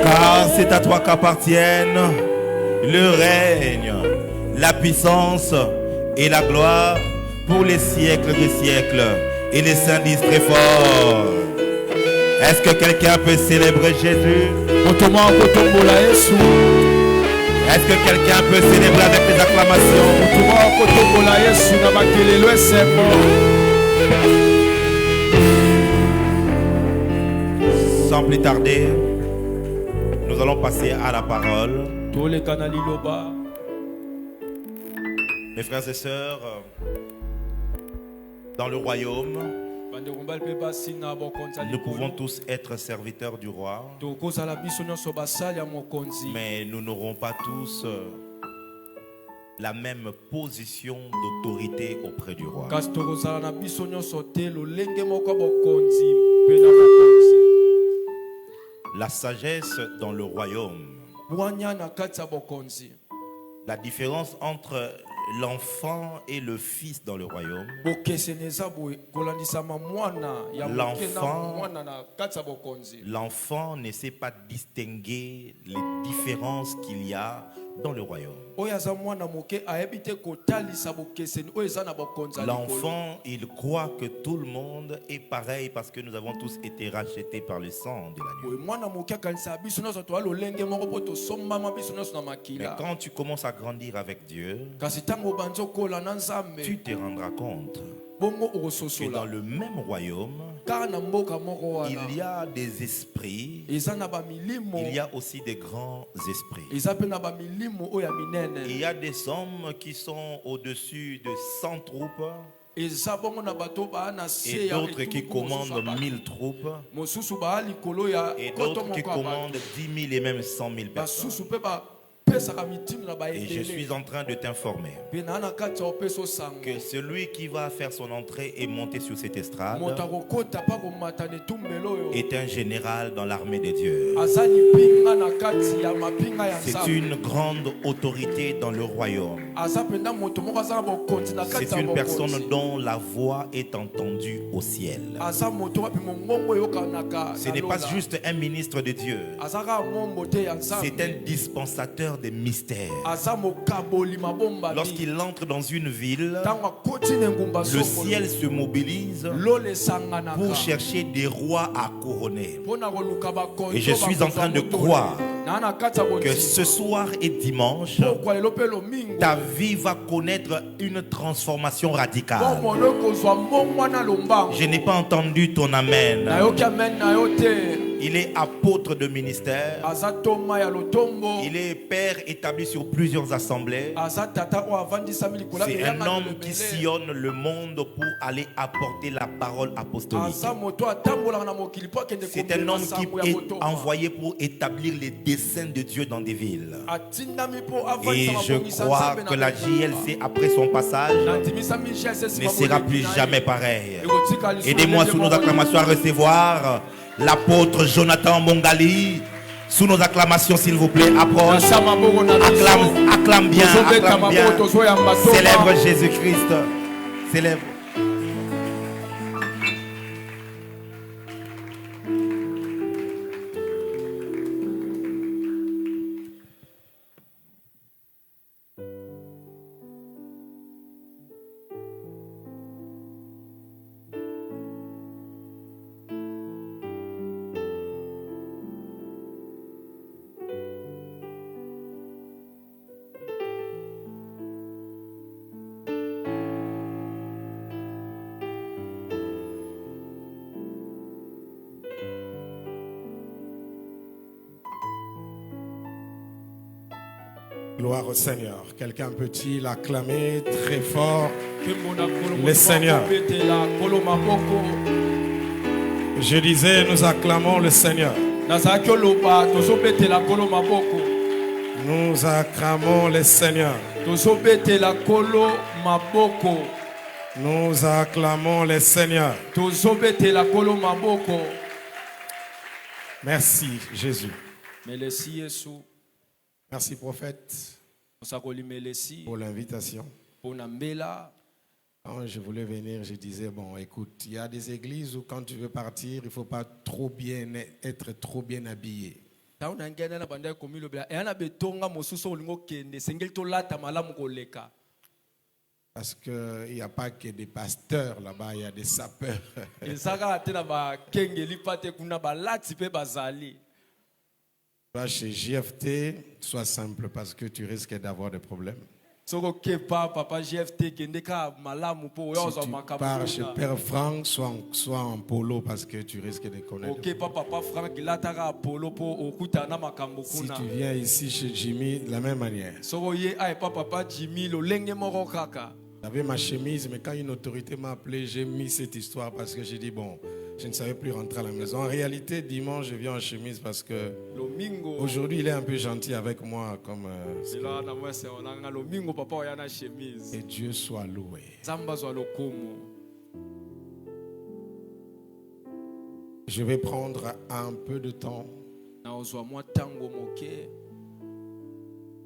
Car c'est à toi qu'appartiennent le règne, la puissance et la gloire pour les siècles des siècles. Et les saints disent très fort. Est-ce que quelqu'un peut célébrer Jésus? Est-ce que quelqu'un peut célébrer avec les acclamations? Sans plus tarder, nous allons passer à la parole. Mes frères et sœurs, dans le royaume, nous pouvons tous être serviteurs du roi, mais nous n'aurons pas tous la même position d'autorité auprès du roi. La sagesse dans le royaume. La différence entre l'enfant et le fils dans le royaume. L'enfant ne sait pas distinguer les différences qu'il y a dans le royaume. L'enfant, il croit que tout le monde est pareil parce que nous avons tous été rachetés par le sang de l'agneau. Mais quand tu commences à grandir avec Dieu, tu te rendras compte que dans le même royaume, il y a des esprits, il y a aussi des grands esprits. Il y a des hommes qui sont au-dessus de 100 troupes et d'autres qui commandent 1000 troupes et d'autres qui commandent 10 000 et même 100 000 personnes. Et je suis en train de t'informer que celui qui va faire son entrée et monter sur cette estrade est un général dans l'armée de Dieu. C'est une grande autorité dans le royaume. C'est une personne dont la voix est entendue au ciel. Ce n'est pas juste un ministre de Dieu. C'est un dispensateur des mystères. Lorsqu'il entre dans une ville, le ciel se mobilise pour chercher des rois à couronner. Et je suis en train de croire que ce soir et dimanche, ta vie va connaître une transformation radicale. Je n'ai pas entendu ton amen. Il est apôtre de ministère. Il est père établi sur plusieurs assemblées. C'est un homme qui sillonne le monde pour aller apporter la parole apostolique. C'est un homme qui est envoyé pour établir les desseins de Dieu dans des villes. Et je crois que la JLC, après son passage, ne sera plus jamais pareil. Aidez-moi sous nos acclamations à recevoir l'apôtre Jonathan Mongali. Sous nos acclamations, s'il vous plaît, approche. Acclame bien, acclame bien. Célèbre Jésus-Christ. Célèbre. Gloire au Seigneur. Quelqu'un peut-il acclamer très fort le Seigneur? Je disais, nous acclamons le Seigneur. Nous acclamons le Seigneur. Nous acclamons le Seigneur. Merci Jésus. Merci prophète pour l'invitation. Quand je voulais venir, je disais, bon écoute, il y a des églises où quand tu veux partir, il ne faut pas être trop bien habillé. Parce qu'il n'y a pas que des pasteurs là-bas, il y a des sapeurs. Va chez JFT, sois simple parce que tu risques d'avoir des problèmes. Si tu pars chez Père Franck, sois en polo parce que tu risques de connaître. Si tu viens ici chez Jimmy, de la même manière. J'avais ma chemise, mais quand une autorité m'a appelé, j'ai mis cette histoire parce que j'ai dit, bon, je ne savais plus rentrer à la maison. En réalité, dimanche, je viens en chemise parce que aujourd'hui, il est un peu gentil avec moi. Comme, et Dieu soit loué. Je vais prendre un peu de temps.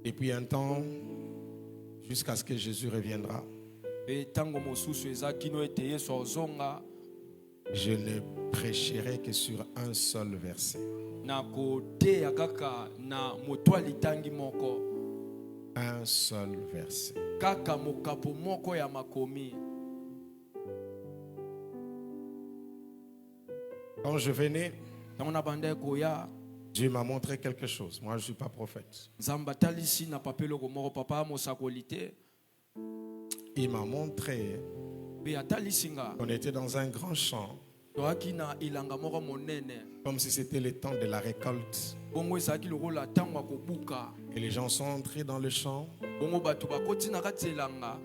Et puis un temps, jusqu'à ce que Jésus reviendra. Je ne prêcherai que sur un seul verset. Un seul verset. Quand je venais, Dieu m'a montré quelque chose. Moi, je ne suis pas prophète. Il m'a montré qu'on était dans un grand champ, comme si c'était le temps de la récolte. Et les gens sont entrés dans le champ.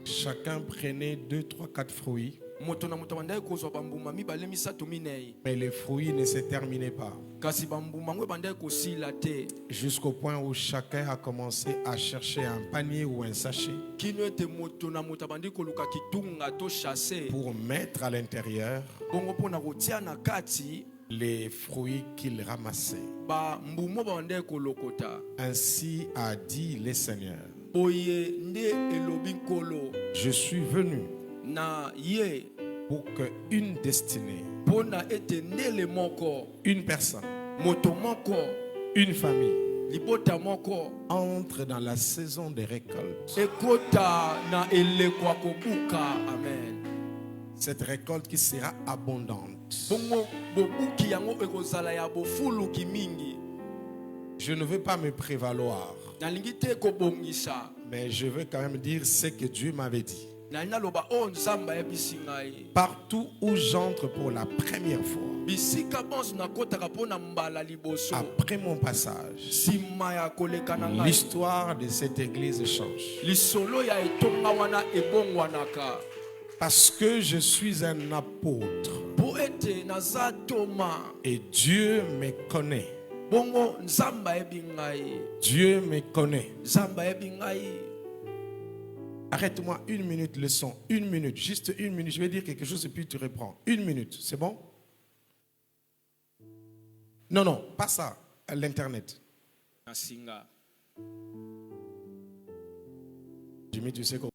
Chacun prenait 2, 3, 4 fruits. Mais les fruits ne se terminaient pas. Jusqu'au point où chacun a commencé à chercher un panier ou un sachet pour mettre à l'intérieur les fruits qu'il ramassait. Ainsi a dit le Seigneur. Je suis venu pour qu'une destinée, une personne, une famille entre dans la saison de récolte. Cette récolte qui sera abondante. Je ne veux pas me prévaloir, mais je veux quand même dire ce que Dieu m'avait dit. Partout où j'entre pour la première fois, après mon passage, l'histoire de cette église change. Parce que je suis un apôtre et Dieu me connaît. Dieu me connaît. Arrête-moi 1 minute le son. 1 minute, juste 1 minute. Je vais dire quelque chose et puis tu reprends. 1 minute, c'est bon? Non, non, pas ça. À l'internet. Jimmy, tu sais quoi?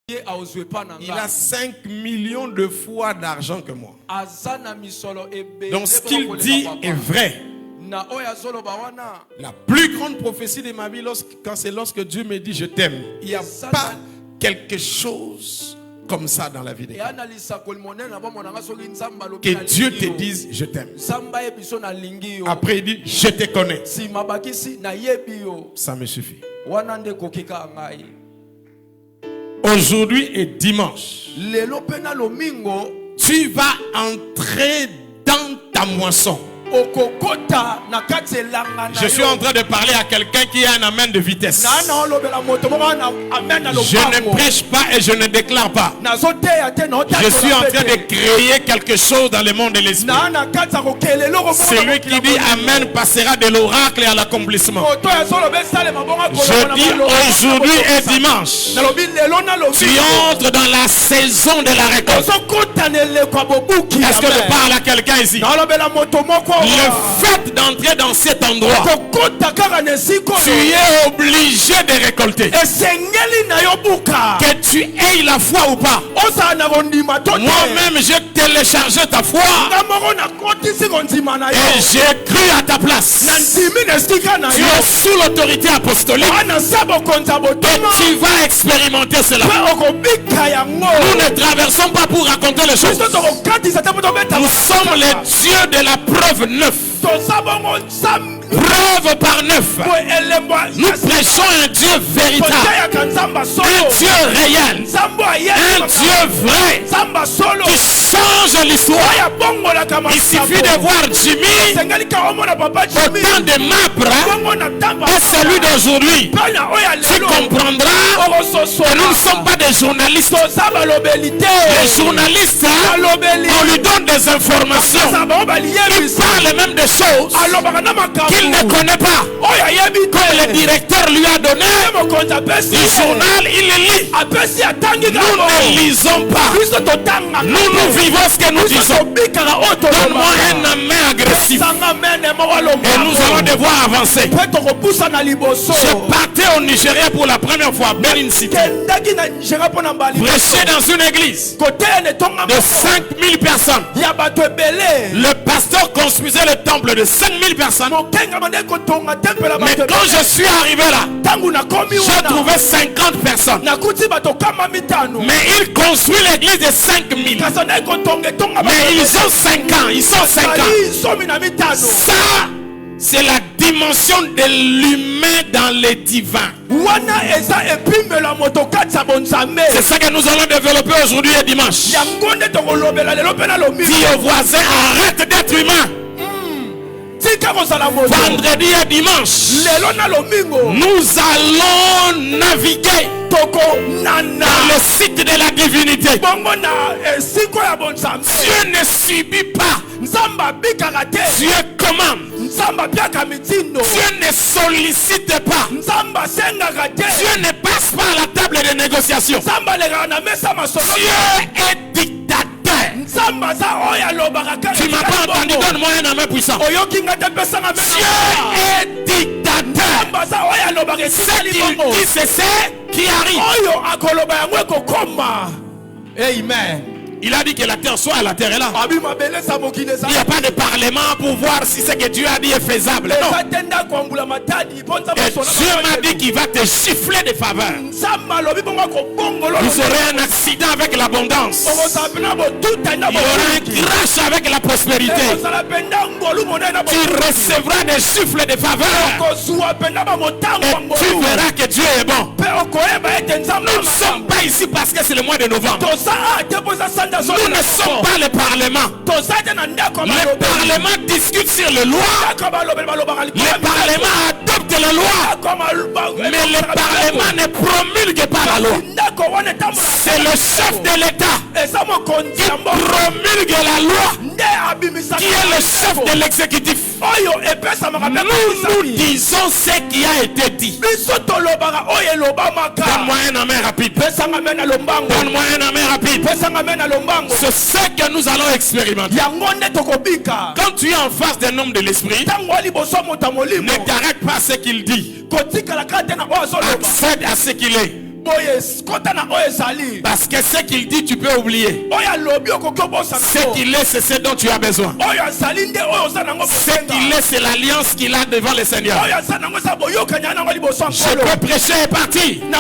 Il a 5 millions de fois d'argent que moi. Donc ce qu'il dit est vrai. La plus grande prophétie de ma vie, c'est lorsque Dieu me dit je t'aime. Il n'y a pas quelque chose comme ça dans la vie de quelqu'un. Que Dieu te dise je t'aime. Après il dit je te connais. Ça me suffit. Aujourd'hui est dimanche. Tu vas entrer dans ta moisson. Je suis en train de parler à quelqu'un qui a un amen de vitesse. Je ne prêche pas et je ne déclare pas. Je suis en train de créer quelque chose dans le monde de l'esprit. Celui qui dit amen passera de l'oracle à l'accomplissement. Je dis aujourd'hui et dimanche, tu entres dans la saison de la récolte. Est-ce que je parle à quelqu'un ici? Le fait d'entrer dans cet endroit, tu es obligé de récolter. Que tu aies la foi ou pas. Moi-même j'ai téléchargé ta foi et j'ai cru à ta place. Tu es sous l'autorité apostolique et tu vas expérimenter cela. Nous ne traversons pas pour raconter les choses. Nous sommes les dieux de la preuve neuve. Preuve par neuf. Nous prêchons un Dieu véritable, un Dieu réel, un Dieu vrai qui change l'histoire. Il suffit de voir Jimmy au temps de Mapra et celui d'aujourd'hui. Tu comprendras que nous ne sommes pas des journalistes. Les journalistes, on lui donne des informations. Ils parlent même des choses qu'il ne connaît pas. Comme le directeur lui a donné du journal, il le lit. Nous ne lisons pas. Nous vivons ce que nous disons. Donne-moi un amen agressif et nous allons devoir avancer. Je partais au Nigeria pour la première fois, Benin City. Prêcher dans une église de 5000 personnes. Le pasteur construisait le temple de 5000 personnes. Mais quand je suis arrivé là, j'ai trouvé 50 personnes. Mais il construit l'église de 5000. Mais ils ont 5 ans. Ils sont 5 ans. Ça, c'est la dimension de l'humain dans le divin. C'est ça que nous allons développer aujourd'hui et dimanche. Dis au voisin, arrête d'être humain. Vendredi et dimanche, nous allons naviguer dans le site de la divinité. Dieu ne subit pas. Dieu commande. Dieu ne sollicite pas. Dieu ne passe pas à la table de négociation. Dieu est dictateur. Tu m'as pas entendu, donne-moi un amen puissant. Dieu est dictateur. Ce qu'il dit, c'est ce qui arrive. Amen. Il a dit que la terre soit, la terre est là. Il n'y a pas de parlement pour voir si ce que Dieu a dit est faisable. Non. Et Dieu m'a dit qu'il va te siffler de faveur. Vous aurez un accident avec l'abondance. Il y aura un crash avec la prospérité. Tu recevras des siffles de faveur. Et tu verras que Dieu est bon. Nous ne sommes pas ici parce que c'est le mois de novembre. Nous ne sommes pas le Parlement. Le Parlement discute sur les lois. Le Parlement adopte les lois. Mais le Parlement ne promulgue pas la loi. C'est le chef de l'État qui promulgue la loi, qui est le chef de l'exécutif. Nous disons ce qui a été dit. Donne-moi un amen rapide. Donne-moi un amen rapide. C'est ce que nous allons expérimenter. Quand tu es en face d'un homme de l'esprit, ne t'arrête pas à ce qu'il dit. Accède à ce qu'il est. Parce que ce qu'il dit, tu peux oublier. Ce qu'il est, c'est ce dont tu as besoin. Ce qu'il est, c'est l'alliance qu'il a devant le Seigneur. Je peux prêcher et partir, mais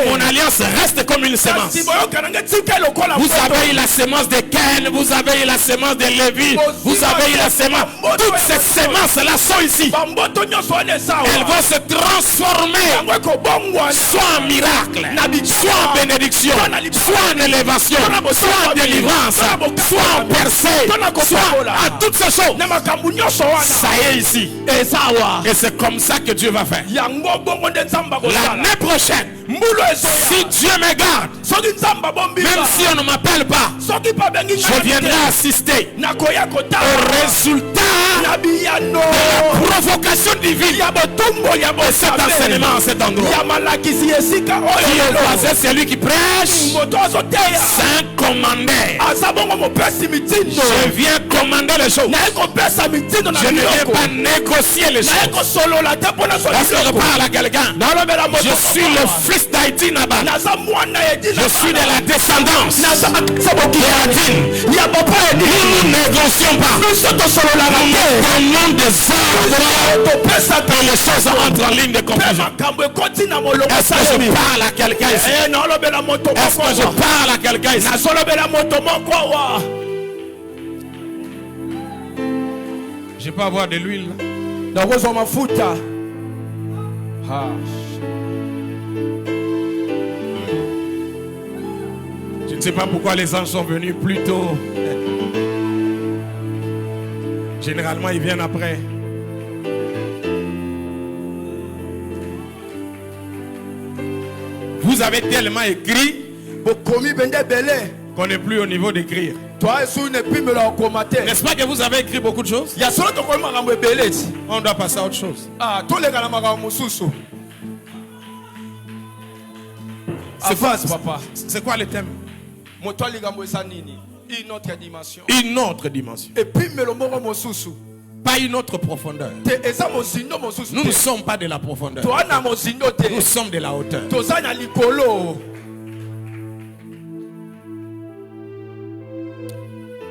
mon alliance reste comme une semence. Vous avez eu la semence de Cain, vous avez eu la semence de Lévi, vous avez eu la semence. Toutes ces semences-là sont ici. Elles vont se transformer soit en en miracle, soit en bénédiction, soit en élévation, soit en délivrance, soit en percée, soit à toutes ces choses. Ça y est ici. Et c'est comme ça que Dieu va faire. L'année prochaine, si Dieu me garde, même si on ne m'appelle pas, je viendrai assister au résultat de la provocation divine de cet enseignement, cet endroit. Qui est voisin, c'est lui qui prêche. C'est un commandeur. Je viens commander les choses. Je ne viens pas négocier les choses. Lorsque je parle à quelqu'un, je suis le fils d'Haïti Naba. Je suis de la descendance d'Haïti. Nous ne négocions pas. Nous donnons des ordres et les choses entrent en ligne de confusion. Est-ce que je parle à quelqu'un ici? Est-ce que je parle à quelqu'un ici? Je peux avoir de l'huile. Je ne sais pas pourquoi les anges sont venus plus tôt. Généralement, ils viennent après. Vous avez tellement écrit qu'on n'est plus au niveau d'écrire. N'est-ce pas que vous avez écrit beaucoup de choses? On doit passer à autre chose. C'est quoi le thème? Une autre dimension. Pas une autre profondeur. Nous ne sommes pas de la profondeur. Nous sommes de la hauteur.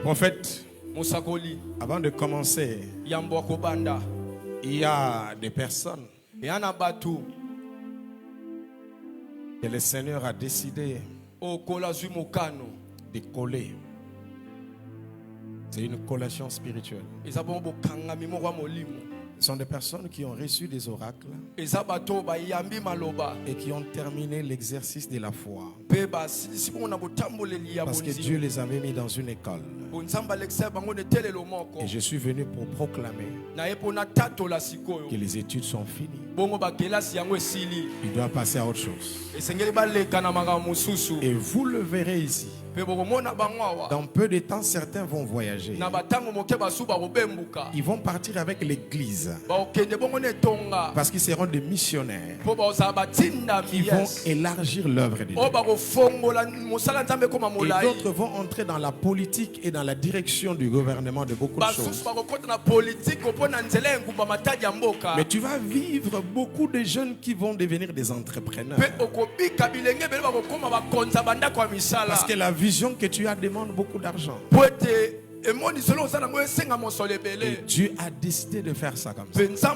Prophète, avant de commencer, il y a des personnes que le Seigneur a décidé de coller. C'est une collation spirituelle. Ce sont des personnes qui ont reçu des oracles et qui ont terminé l'exercice de la foi. Parce que Dieu les avait mis dans une école. Et je suis venu pour proclamer que les études sont finies. Il doit passer à autre chose. Et vous le verrez ici. Dans peu de temps, certains vont voyager. Ils vont partir avec l'église. Parce qu'ils seront des missionnaires. Ils vont élargir l'œuvre de Dieu. Et d'autres vont entrer dans la politique et dans la direction du gouvernement de beaucoup de choses. Mais tu vas vivre beaucoup de jeunes qui vont devenir des entrepreneurs. Parce que la vision que tu as demande beaucoup d'argent. Et Dieu a décidé de faire ça comme ça.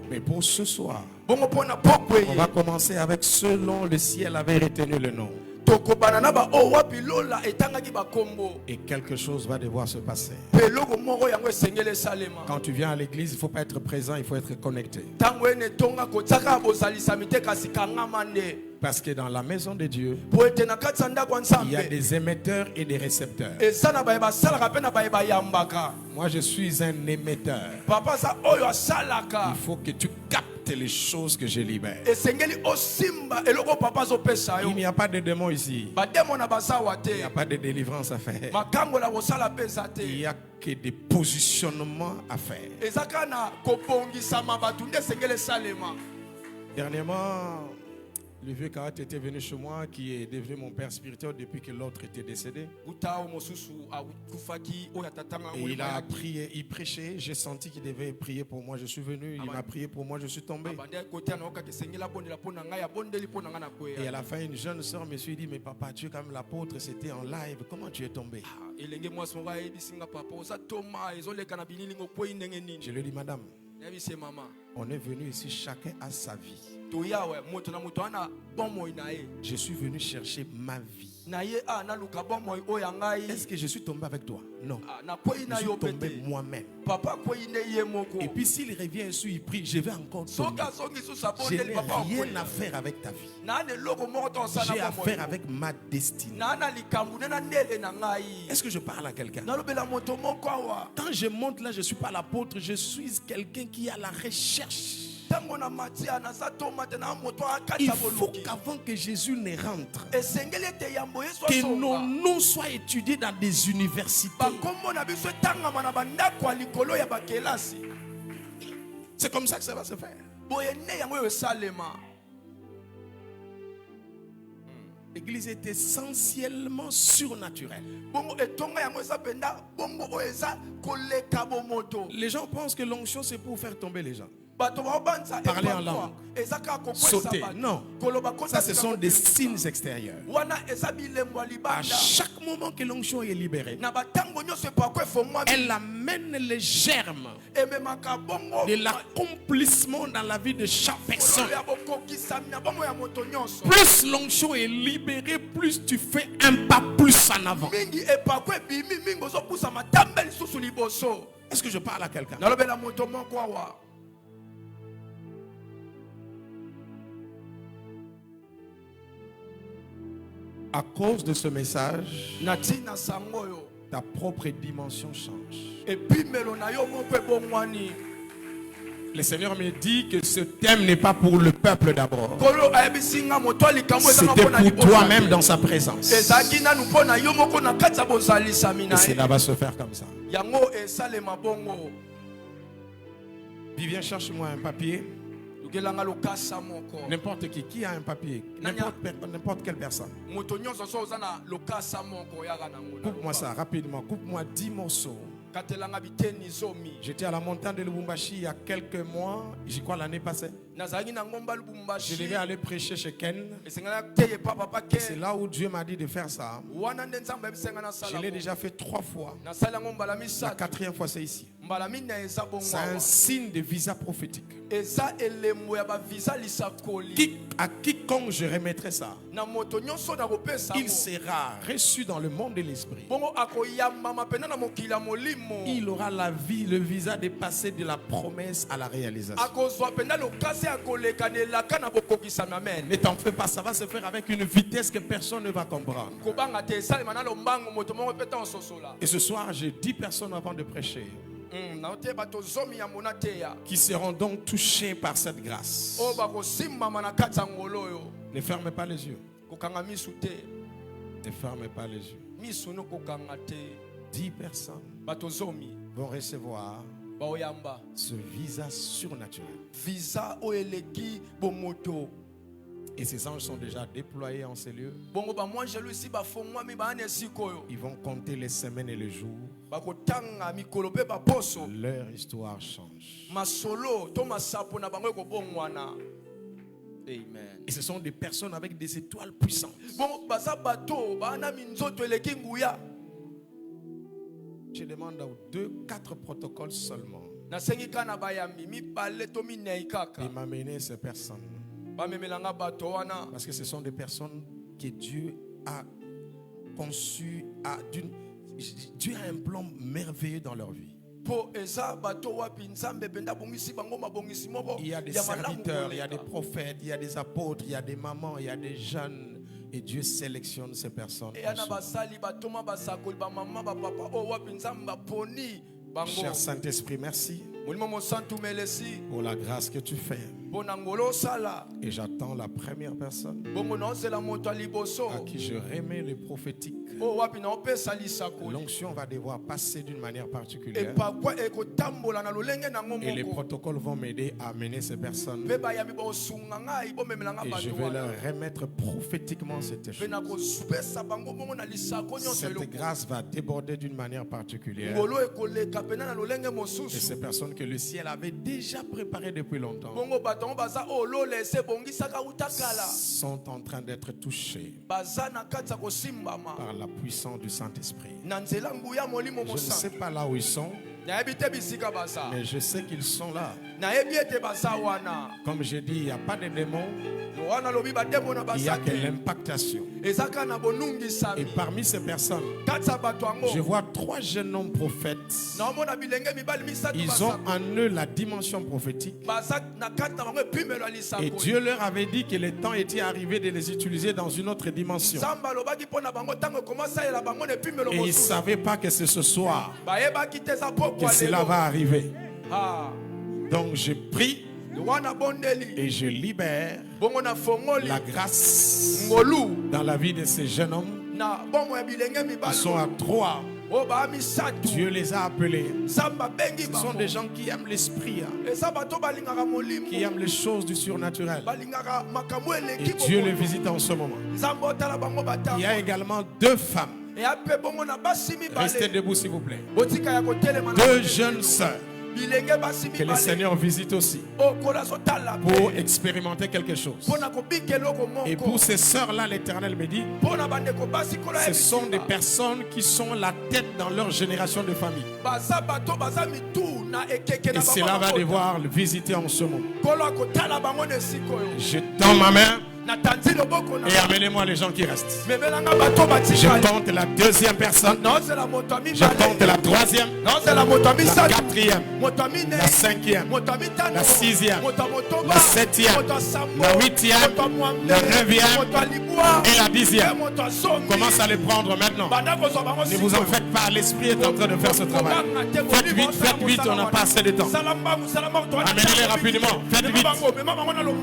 Mais pour ce soir, on va commencer avec selon le ciel avait retenu le nom. Et quelque chose va devoir se passer. Quand tu viens à l'église, il ne faut pas être présent, il faut être connecté. Parce que dans la maison de Dieu, il y a des émetteurs et des récepteurs. Moi, je suis un émetteur. Il faut que tu captes les choses que je libère. Il n'y a pas de démons ici. Il n'y a pas de délivrance à faire. Il n'y a que des positionnements à faire. Dernièrement, le vieux Karat était venu chez moi, qui est devenu mon père spirituel depuis que l'autre était décédé. Et il a prié, il prêchait. J'ai senti qu'il devait prier pour moi. Je suis venu, il m'a prié pour moi, je suis tombé. Et à la fin, une jeune soeur me suis dit, mais papa, tu es comme l'apôtre, c'était en live. Comment tu es tombé? Je lui ai dit, madame, On est venu ici, chacun a sa vie. Je suis venu chercher ma vie. Est-ce que je suis tombé avec toi? Non. Je suis tombé moi-même. Et puis s'il revient ici, il prie, je vais encore tomber. Je n'ai rien à faire avec ta vie. J'ai affaire avec ma destinée. Est-ce que je parle à quelqu'un? Quand je monte là, je ne suis pas l'apôtre, je suis quelqu'un qui est à la recherche. Il faut qu'avant que Jésus ne rentre, que nos noms soient étudiés dans des universités. C'est comme ça que ça va se faire. L'église est essentiellement surnaturelle. Les gens pensent que l'onction c'est pour faire tomber les gens. Parler en langue, sauter. Non, ça ce sont des signes extérieurs. À chaque moment que l'onction est libérée, elle amène les germes de l'accomplissement dans la vie de chaque personne. Plus l'onction est libérée, plus tu fais un pas plus en avant. Est-ce que je parle à quelqu'un? À cause de ce message, ta propre dimension change. Le Seigneur me dit que ce thème n'est pas pour le peuple d'abord. C'était pour toi-même dans sa présence. Et cela va se faire comme ça. Vivien, cherche-moi un papier. N'importe qui a un papier, n'importe quelle personne. Coupe-moi ça rapidement, coupe-moi 10 morceaux. J'étais à la montagne de Lubumbashi il y a quelques mois, j'y crois l'année passée. Je devais aller prêcher chez Ken. C'est là où Dieu m'a dit de faire ça. Je l'ai déjà fait 3 fois. La 4e fois c'est ici. C'est un signe de visa prophétique. À quiconque je remettrai ça, il sera reçu dans le monde de l'esprit. Il aura la vie, le visa de passer de la promesse à la réalisation. Ne t'en fais pas, ça va se faire avec une vitesse que personne ne va comprendre. Et ce soir, j'ai 10 personnes avant de prêcher qui seront donc touchés par cette grâce. Ne fermez pas les yeux. Ne fermez pas les yeux. 10 personnes vont recevoir ce visa surnaturel. Et ces anges sont déjà déployés en ces lieux. Ils vont compter les semaines et les jours. Leur histoire change. Amen. Et ce sont des personnes avec des étoiles puissantes. Je demande aux 2-4 protocoles seulement de m'amener ces personnes. Parce que ce sont des personnes que Dieu a conçues. Dieu a un plan merveilleux dans leur vie. Il y a des serviteurs, il y a des prophètes, il y a des apôtres, il y a des mamans, il y a des jeunes. Et Dieu sélectionne ces personnes. Cher Saint-Esprit, merci pour la grâce que tu fais. Et j'attends la première personne à qui je remets le prophétique. L'onction va devoir passer d'une manière particulière. Et les protocoles vont m'aider à amener ces personnes. Et je vais leur remettre prophétiquement cette chose. Cette grâce va déborder d'une manière particulière. Et ces personnes que le ciel avait déjà préparées depuis longtemps sont en train d'être touchées par la puissance du Saint-Esprit. Je ne sais pas là où ils sont. Mais je sais qu'ils sont là. Comme je dis, il n'y a pas de démons. Il n'y a que l'impactation. Et parmi ces personnes, je vois 3 jeunes hommes prophètes. Ils ont en eux la dimension prophétique. Et Dieu leur avait dit que le temps était arrivé de les utiliser dans une autre dimension. Et ils ne savaient pas que c'est ce soir que cela va arriver. Donc je prie et je libère la grâce dans la vie de ces jeunes hommes. Ils sont à 3. Dieu les a appelés. Ce sont des gens qui aiment l'esprit, qui aiment les choses du surnaturel. Et Dieu les visite en ce moment. Il y a également 2 femmes. Restez debout s'il vous plaît. 2 jeunes sœurs que le Seigneur visite aussi pour expérimenter quelque chose. Et pour ces sœurs-là, l'Éternel me dit, ce sont des personnes qui sont la tête dans leur génération de famille. Et cela va devoir le visiter en ce moment. Je tends ma main. Et amenez-moi les gens qui restent. Je compte la 2e personne. Je compte la 3e. La 4e. La 5e. La 6e. La 7e. La 8e. La 9e. Et la 10e. Commence à les prendre maintenant. Ne vous en faites pas. L'Esprit est en train de faire ce travail. Faites vite. On n'a pas assez de temps. Amenez-les rapidement. Faites vite.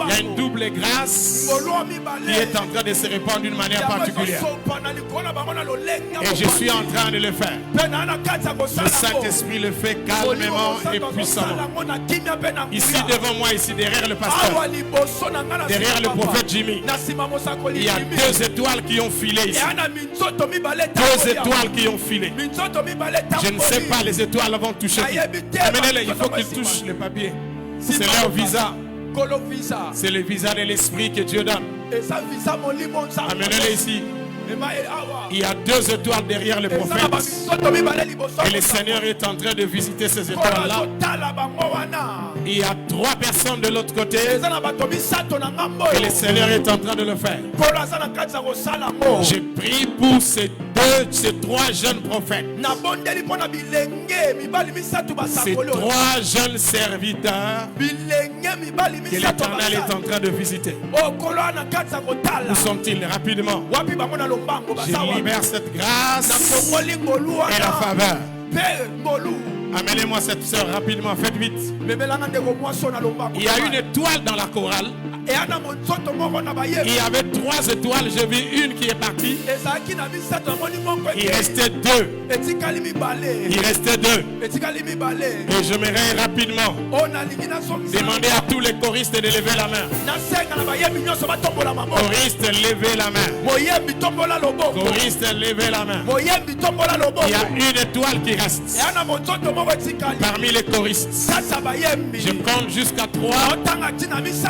Il y a une double grâce qui est en train de se répandre d'une manière particulière. Et je suis en train de le faire. Le Saint-Esprit le fait calmement et puissamment. Ici devant moi, ici derrière le pasteur, derrière le prophète Jimmy, il y a 2 étoiles qui ont filé ici. 2 étoiles qui ont filé. Je ne sais pas, les étoiles vont toucher. Amenez-les, il faut qu'ils touchent le papier. C'est leur visa. C'est le visa de l'esprit que Dieu donne. Amenez-les ici. Il y a 2 étoiles derrière le prophète. Et le Seigneur est en train de visiter ces étoiles-là. Il y a 3 personnes de l'autre côté. Et le Seigneur est en train de le faire. Je prie pour ces 3 jeunes prophètes. Ces 3 jeunes serviteurs que l'Éternel est en train de visiter. Où sont-ils rapidement? Je libère cette grâce et la faveur. Amenez-moi cette sœur rapidement, faites vite. Il y a une étoile dans la chorale. Il y avait 3 étoiles, j'ai vu une qui est partie. Il restait 2. Il restait 2. Et j'aimerais rapidement demander à tous les choristes de lever la main. Choristes, levez la main. Choristes, levez la main. Il y a une étoile qui reste parmi les choristes. Je compte jusqu'à 3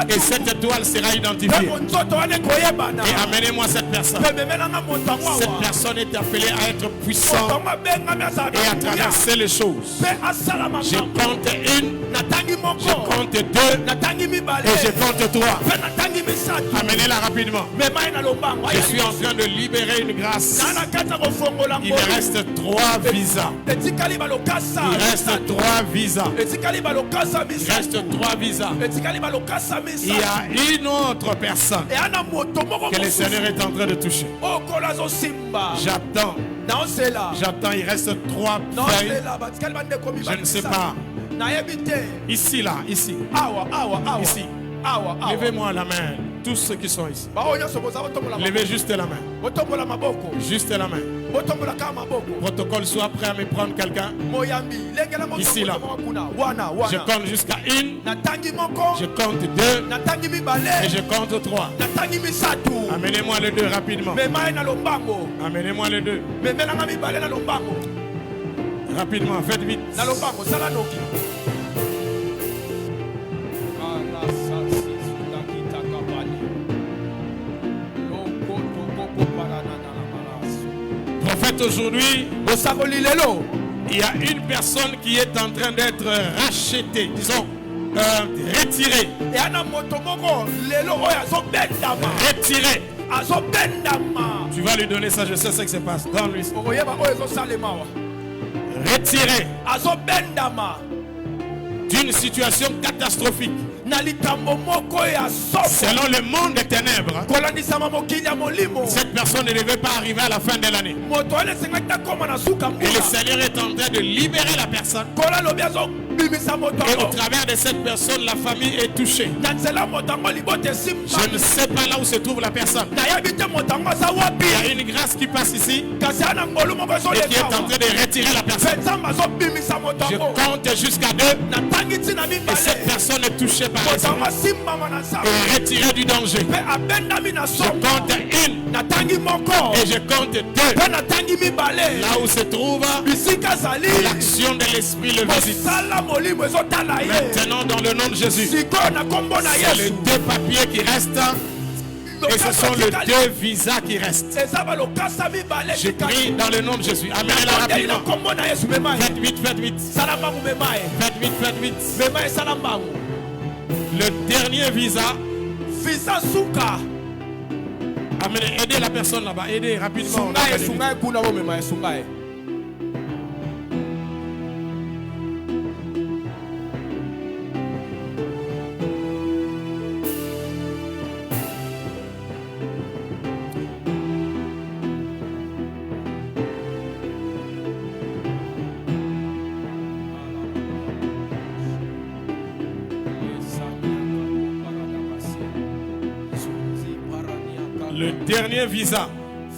et cette étoile sera identifiée. Et amenez-moi cette personne. Cette personne est appelée à être puissante et à traverser les choses. Je compte 1, je compte 2 et je compte 3. Amenez-la rapidement. Je suis en train de libérer une grâce. Il me reste 3 visas. Il reste 3 visas. Il reste 3 visas. Il y a une autre personne que le Seigneur est en train de toucher. J'attends. J'attends, il reste 3 feuilles. Je ne sais pas. Ici, là, ici. Ici. Levez-moi la main. Tous ceux qui sont ici. Levez juste la main. Juste la main. Protocole, soit prêt à me prendre quelqu'un. Ici, là. Je compte jusqu'à 1. Je compte 2. Et je compte 3. Amenez-moi le 2 rapidement. Amenez-moi le 2. Rapidement, faites vite. Prophète aujourd'hui, Il y a une personne qui est en train d'être rachetée, disons, retirée. Retirée. Tu vas lui donner ça, je sais ce qui se passe. Donne-lui ça. Retirée d'une situation catastrophique. Selon le monde des ténèbres, cette personne ne devait pas arriver à la fin de l'année. Et le Seigneur est en train de libérer la personne. Et au travers de cette personne, la famille est touchée. Je ne sais pas là où se trouve la personne. Il y a une grâce qui passe ici et qui est en train de retirer la personne. Je compte jusqu'à 2 et cette personne est touchée par l'esprit et retirée du danger. Je compte 1 et je compte 2. Là où se trouve l'action de l'esprit le visite. Maintenant, dans le nom de Jésus, c'est les 2 papiers qui restent et ce sont les 2 visas qui restent. Je prie dans le nom de Jésus. Amenez-la rapidement. Faites vite. Faites vite. Le dernier visa. Amenez, aidez la personne là-bas. Aidez rapidement. Le dernier visa.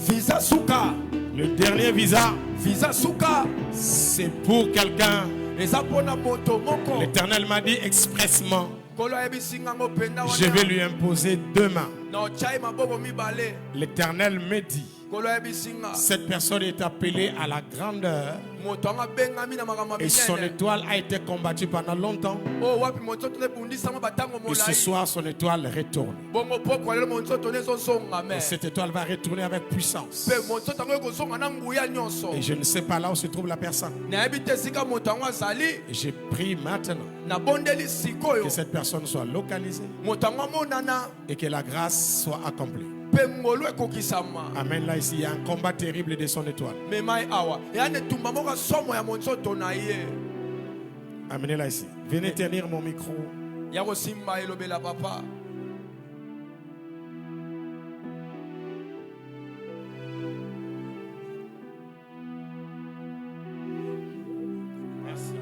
Visa Souka. Le dernier visa. Visa Souka. C'est pour quelqu'un. L'Éternel m'a dit expressement. Je vais lui imposer 2 mains. L'Éternel me dit. Cette personne est appelée à la grandeur et son étoile a été combattue pendant longtemps. Et ce soir, son étoile retourne. Et cette étoile va retourner avec puissance. Et je ne sais pas là où se trouve la personne. Et je prie maintenant que cette personne soit localisée et que la grâce soit accomplie. Amen. Là, ici, il y a un combat terrible de son étoile. Amenez là ici. Venez tenir mon micro. Merci.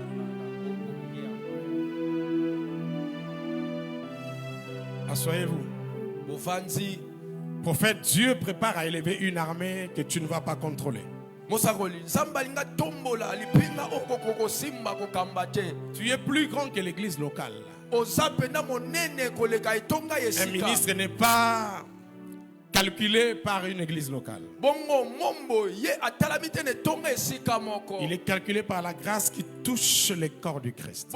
Asseyez-vous. Prophète, Dieu prépare à élever une armée que tu ne vas pas contrôler. Tu es plus grand que l'église locale. Un ministre n'est pas calculé par une église locale. Il est calculé par la grâce qui touche le corps du Christ.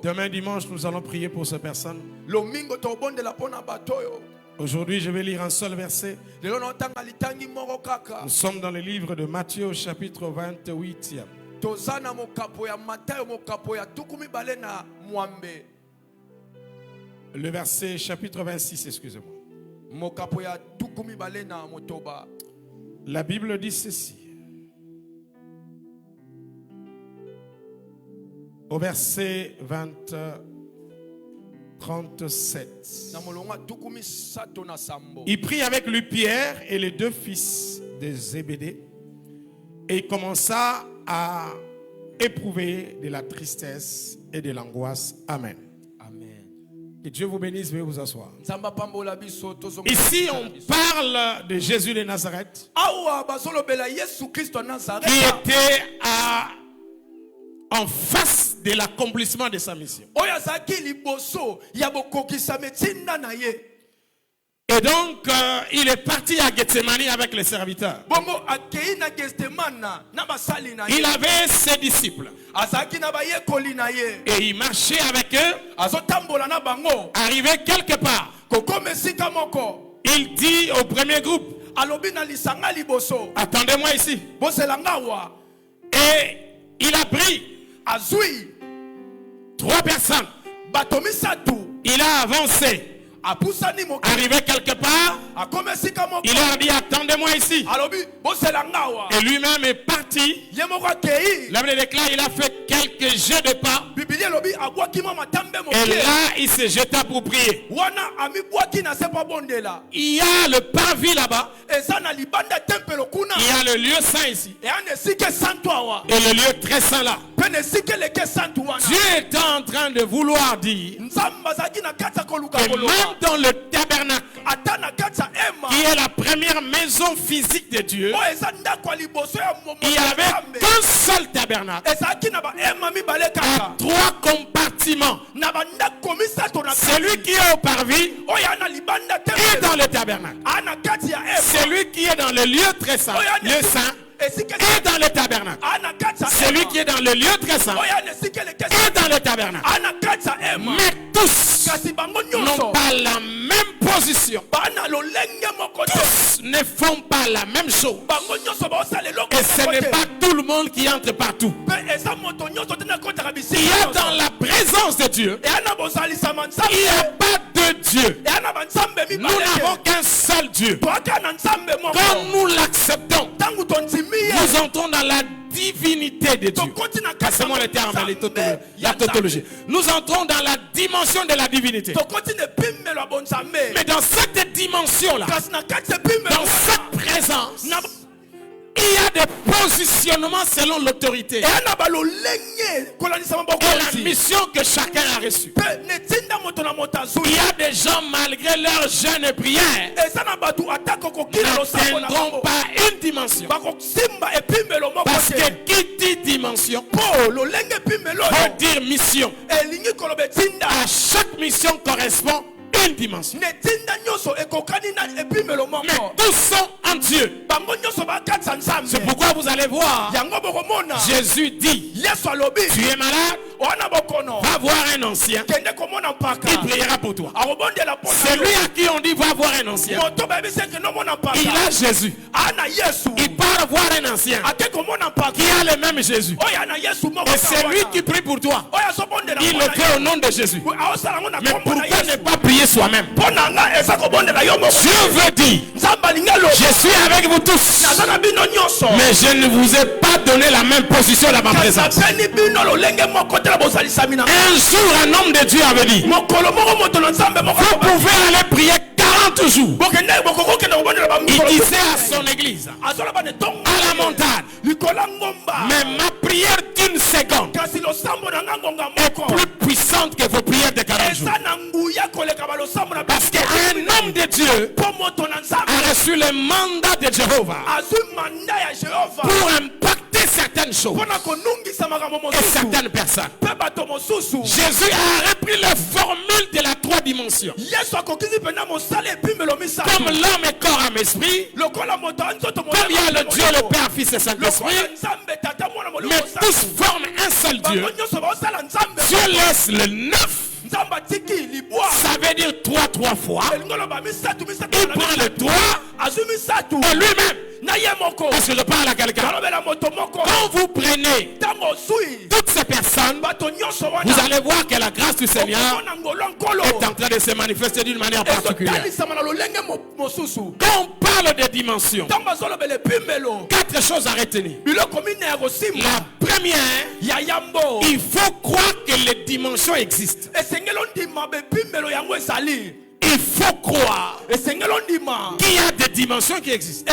Demain dimanche, nous allons prier pour ces personnes. Aujourd'hui, je vais lire un seul verset. Nous sommes dans le livre de Matthieu, chapitre 28. Le verset chapitre 26, excusez-moi. La Bible dit ceci. Au verset 37. Il prit avec lui Pierre et les 2 fils de Zébédée et il commença à éprouver de la tristesse et de l'angoisse. Amen. Que Dieu vous bénisse, veuillez vous asseoir. Ici, on parle de Jésus de Nazareth qui était en face de l'accomplissement de sa mission. Et donc, il est parti à Gethsemane avec les serviteurs. Il avait ses disciples. Et il marchait avec eux. Arrivé quelque part, il dit au premier groupe, Attendez-moi ici. Et il a pris 3 personnes. Il a avancé. Arrivé quelque part, il leur dit attendez-moi ici. Et lui-même est parti. La Bible déclare il a fait quelques jets de pas. Et là il s'est jeté pour prier. Il y a le parvis là-bas. Il y a le lieu saint ici. Et le lieu très saint là. Dieu est en train de vouloir dire que même dans le tabernacle, qui est la première maison physique de Dieu, il n'y avait qu'un seul tabernacle, 3 compartiments. Celui qui est au parvis est dans le tabernacle. Celui qui est dans le lieu très saint, lieu saint, est dans le tabernacle. Celui qui est dans le lieu très saint est dans le tabernacle. Mais tous n'ont pas la même position. Tous ne font pas la même chose. Et ce n'est pas tout le monde qui entre partout. Il y a dans la présence de Dieu, il n'y a pas de Dieu. Nous n'avons qu'un seul Dieu. Quand nous l'acceptons, nous entrons dans la divinité de Dieu. Passez-moi le terme, la tautologie. Nous entrons dans la dimension de la divinité. Mais dans cette dimension-là, dans cette présence, il y a des positionnements selon l'autorité et la mission que chacun a reçue. Il y a des gens, malgré leur jeûne et prière, n'atteindront pas une dimension. Parce que qui dit dimension veut dire mission. À chaque mission correspond une dimension. Mais tous sont en Dieu. C'est pourquoi vous allez voir, Jésus dit, tu es malade, va voir un ancien, il priera pour toi. Celui à qui on dit va voir un ancien, il a Jésus. Il part voir un ancien qui a le même Jésus. Et c'est lui qui prie pour toi. Il le fait au nom de Jésus. Mais pourquoi ne pas prier soi-même? Dieu veut dire, je suis avec vous tous, mais je ne vous ai pas donné la même position dans ma présence. Un jour, un homme de Dieu avait dit, vous pouvez aller prier 40 jours. Il disait à son église, à la montagne, mais ma prière d'une seconde est plus puissante que vos prières de 40 jours. Parce qu'un homme de Dieu a reçu le mandat de Jéhovah pour impacter certaines choses et certaines personnes. Jésus a repris la formule de la 3 dimensions. Comme l'homme est corps, âme, esprit, comme il y a le Dieu, le Père, Fils et Saint-Esprit, mais tous forment un seul Dieu. Dieu laisse le 9. Ça veut dire 3 fois. Il prend le 3 et lui-même. Est-ce que je parle à quelqu'un? Quand vous prenez toutes ces personnes, vous allez voir que la grâce du Seigneur est en train de se manifester d'une manière particulière. Quand on parle de dimensions, 4 choses à retenir. La première, il faut croire que les dimensions existent. Il faut croire qu'il y a des dimensions qui existent.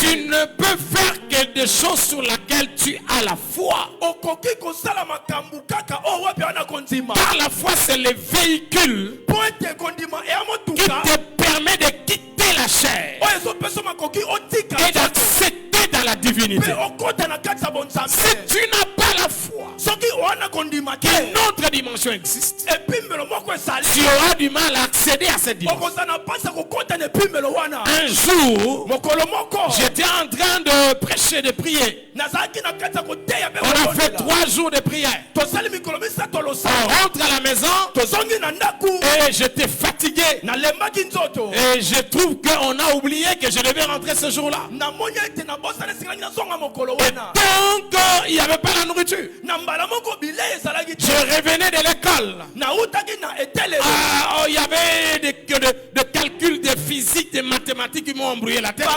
Tu ne peux faire que des choses sur lesquelles tu as la foi. Car la foi, c'est le véhicule qui te permet de quitter la chair et d'accepter dans la divinité. Si tu n'as pas la foi, qu'une autre dimension existe, tu auras du mal à accéder à cette dimension. Un jour, j'étais en train de prêcher, de prier. On a fait 3 jours de prière. On rentre à la maison et j'étais fatigué. Et je trouve qu'on a oublié que je devais rentrer ce jour-là. Donc, il n'y avait pas la nourriture. Je revenais de l'école. Il y avait des calculs de physique, de mathématiques qui m'ont embrouillé la tête.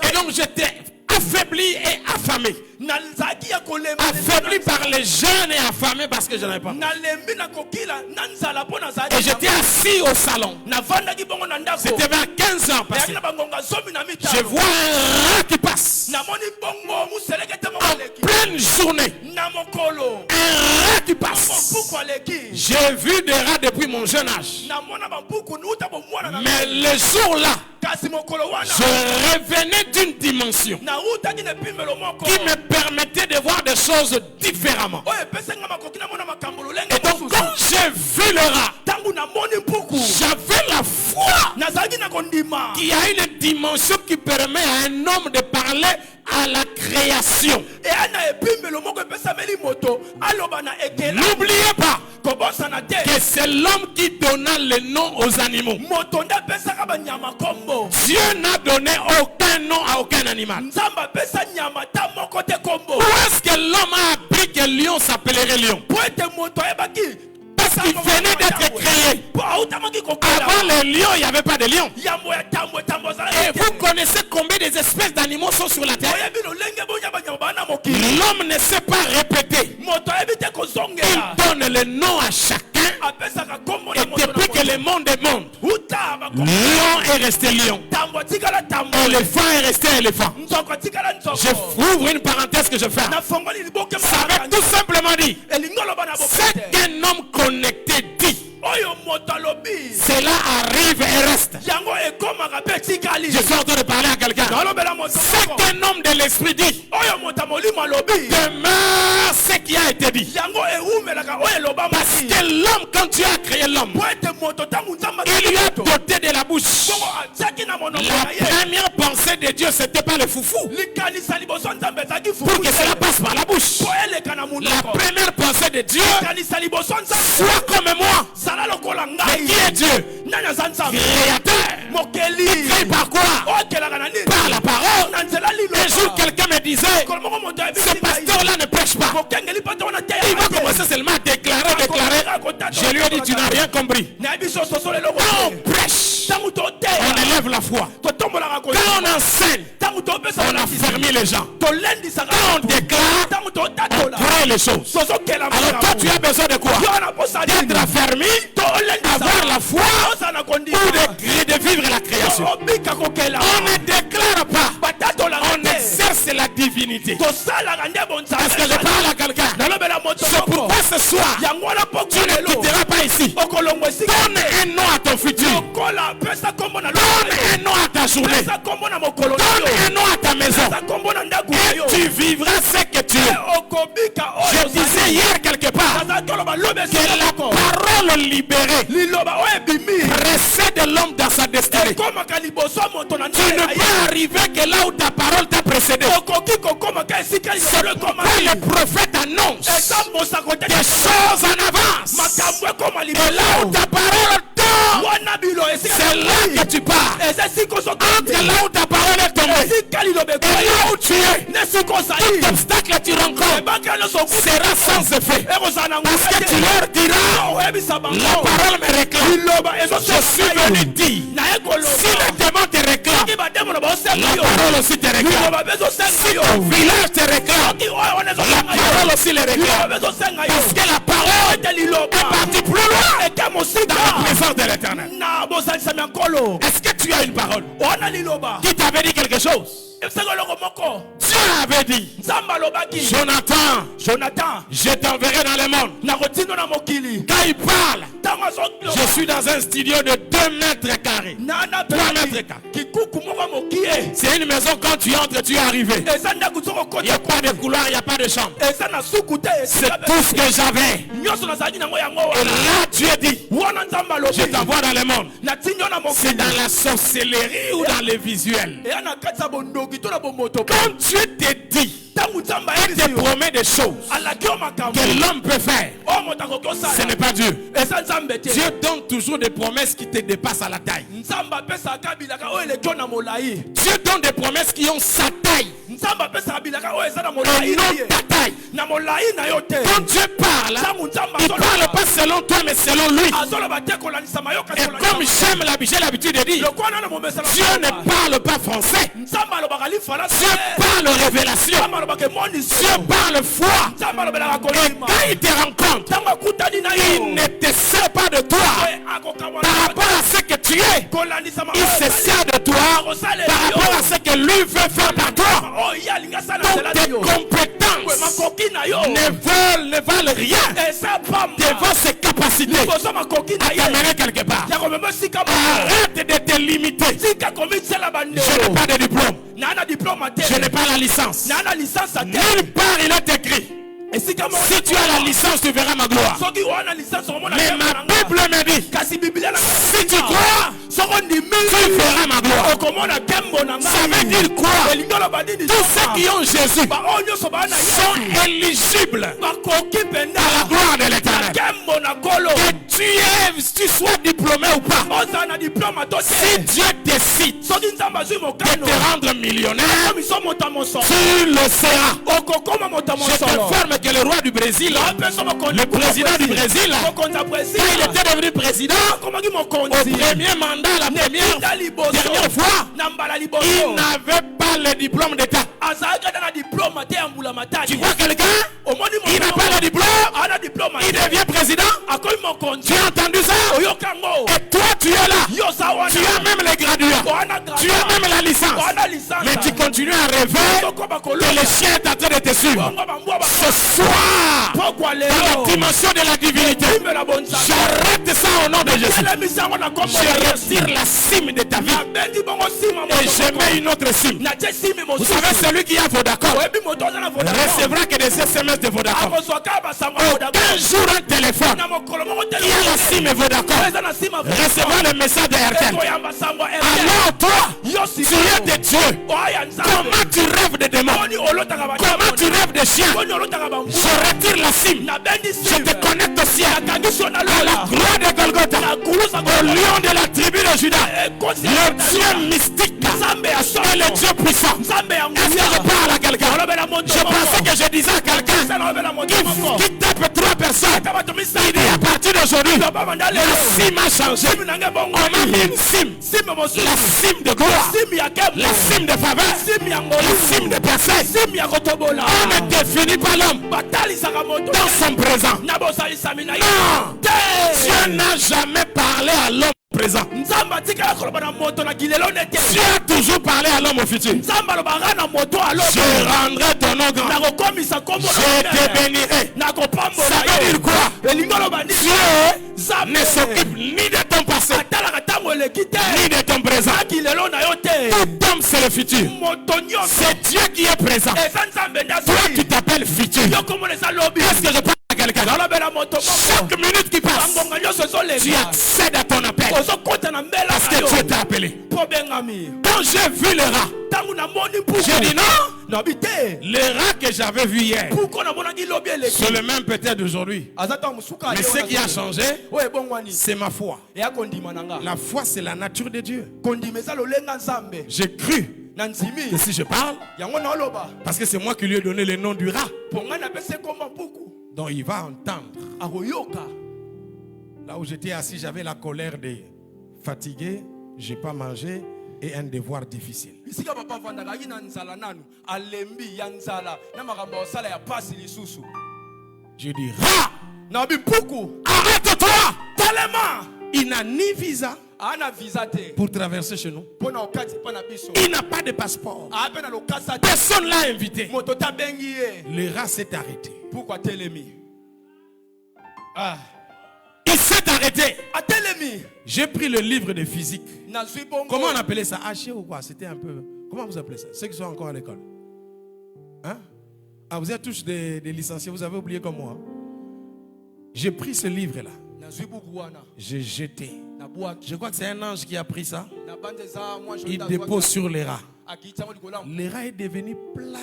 Et donc j'étais affaibli et affamé. Affaibli par les jeunes et affamé parce que je n'avais pas. Et j'étais assis au salon. C'était vers 15 ans passé. Je vois un rat qui passe. En pleine journée. Un rat qui passe. J'ai vu des rats depuis mon jeune âge. Mais le jour-là, je revenais d'une dimension qui me permettait de voir des choses différemment. Et donc quand j'ai vu le rat, j'avais la foi qu'il y a une dimension qui permet à un homme de parler à la création. N'oubliez pas que c'est l'homme qui donna le nom aux animaux. Dieu n'a donné aucun nom à aucun animal. Où est-ce que l'homme a appris que lion s'appellerait lion? Parce qu'il venait d'être créé. Avant le lion, il n'y avait pas de lion. Et vous connaissez combien des espèces d'animaux sont sur la terre? L'homme ne sait pas répéter. Il donne le nom à chacun. Et depuis que le monde est monde, lion est resté lion. Éléphant est resté éléphant. Je ouvre une parenthèse que je fais. Ça veut tout simplement dire ce qu'un homme connecté dit, cela arrive et reste. Je suis en train de parler à quelqu'un. Ce qu'un homme de l'esprit dit demeure ce qui a été dit. Parce que l'homme, quand Dieu a créé l'homme, il lui a doté de la bouche. La première pensée de Dieu, c'était pas le foufou. Pour que cela passe par la bouche. La première pensée de Dieu, sois comme moi. Mais qui est Dieu? Créateur. Il crée par quoi? Par la parole. Un jour quelqu'un me disait, ce pasteur là ne prêche pas. Il va commencer seulement à déclarer. Je lui ai dit, tu n'as rien compris. Quand on prêche, on élève la foi. Quand on enseigne, on affermit les gens. Quand on déclare, on crée les choses. Alors toi tu as besoin de quoi? D'être affermi, avoir la foi ou de vivre la création. On ne déclare pas, on exerce la divinité. Parce que je parle à quelqu'un. C'est pourquoi ce soir tu ne quitteras pas ici. Donne un nom à ton futur. Donne un nom à ta journée. Donne un nom à ta maison. Et tu vivras ce que tu es. Je disais hier quelque part que la parole libérée précède l'homme dans sa destinée. Tu ne peux arriver que là où ta parole t'a précédé. C'est pourquoi le prophète annonce des choses en avance. Et là où ta parole tombe, c'est là que tu pars. Entre là où ta parole est tombée et là où tu es, tout obstacle que tu rencontres sera sans effet. Parce que tu leur diras, la parole me réclame. Je suis venu dire, si le démon te réclame, la parole aussi te réclame. Si ton village te réclame, la parole aussi le réclame. Parce que la parole est partie plus loin dans la présence de l'Éternel. Est-ce que tu as une parole qui t'avait dit quelque chose? Dieu avait dit, Jonathan, je t'enverrai dans le monde. Quand il parle, je suis dans un studio de 2 mètres carrés. 3 mètres carrés. C'est une maison, quand tu entres, tu es arrivé. Il n'y a pas de couloir, il n'y a pas de chambre. C'est tout ce que j'avais. Et là, Dieu dit, je t'envoie dans le monde. C'est dans la sorcellerie ou dans les visuels. Quand Dieu te dit, il te promet des choses que l'homme peut faire, ce n'est pas Dieu. Dieu donne toujours des promesses qui te dépassent à la taille. Dieu donne des promesses qui ont sa taille et non ta taille. Quand Dieu parle, il ne parle pas selon toi mais selon lui. Et comme j'ai l'habitude de dire, Dieu ne parle pas français. Dieu parle révélation. Dieu parle foi. Et quand il te rencontre, il ne te sert pas de toi par rapport à ce que tu es. Il se sert de toi par rapport à ce que lui veut faire par toi. Donc tes compétences ne valent rien devant ses capacités à t'amener quelque part. Arrête de te limiter. Je n'ai pas de diplôme. Je n'ai pas la licence. Nulle part il est écrit, si tu as la licence, tu verras ma gloire. Mais ma Bible me dit, si tu crois, tu verras ma gloire. Ça veut dire quoi? Tous ceux qui ont Jésus sont éligibles à la gloire de l'Éternel. Que tu sois diplômé ou pas, si Dieu décide de te rendre millionnaire, tu le seras. Je t'informe que le roi du Brésil, le président du Brésil, quand il était devenu président, au premier mandat, la dernière fois, il n'avait pas le diplôme d'État. Tu vois quelqu'un? Il n'a pas le diplôme, il devient président. Tu as entendu ça? Et toi tu es là, tu as même les graduats, tu as même la licence, mais tu continues à rêver que le chien est en train de te suivre. Ce soir, dans la dimension de la divinité, j'arrête ça au nom de Jésus. Je retire la cime de ta vie et je mets une autre cime. Vous savez, celui qui a Vodacom recevra que des SMS de Vodacom. Un jour un téléphone qui a la cime Vodacom recevra le message de RTL. Alors toi, tu es de Dieu. Comment tu rêves de démons? Comment tu rêves de chiens? Je retire la cime. Je te connecte au ciel, à la gloire de Golgotha, au lion de la tribu de Juda, le Dieu mystique et le Dieu puissant. Est-ce que je parle à quelqu'un? Je pensais que je disais à quelqu'un qui tape 3 personnes. Il dit à partir d'aujourd'hui, la cime a changé. On m'a mis une cime. La cime de gloire, la cime de faveur, la cime de percée. On ne définit pas l'homme dans son présent. Non, Dieu n'a jamais parlé à l'homme présent. Dieu a toujours parlé à l'homme au futur. Je rendrai ton nom grand. Je te bénirai. Ça veut dire quoi? Dieu ne s'occupe ni de ton passé ni de ton présent. Tout homme c'est le futur. C'est Dieu qui est présent. Toi tu t'appelles futur. Est-ce que je parle à quelqu'un? Chaque minute qui passe, tu accèdes à ton appel parce que Dieu t'a appelé. Quand j'ai vu le rat, j'ai dit non. Le rat que j'avais vu hier, c'est le même peut-être d'aujourd'hui. Mais ce qui a changé, c'est ma foi. La foi, c'est la nature de Dieu. J'ai cru que si je parle, parce que c'est moi qui lui ai donné le nom du rat, donc il va entendre. Là où j'étais assis, j'avais la colère des fatigués, j'ai pas mangé et un devoir difficile. Je dis, arrête-toi! Il n'a ni visa, pour traverser chez nous. Il n'a pas de passeport. Personne ne l'a invité. Le rat s'est arrêté. Il s'est arrêté. J'ai pris le livre de physique. Comment on appelait ça? Haché ou quoi? C'était un peu... Comment vous appelez ça? Ceux qui sont encore à l'école. Hein? Ah, vous êtes tous des licenciés. Vous avez oublié comme moi. J'ai pris ce livre-là. J'ai jeté. Je crois que c'est un ange qui a pris ça. Il dépose sur les rats. Les rats est devenu plat.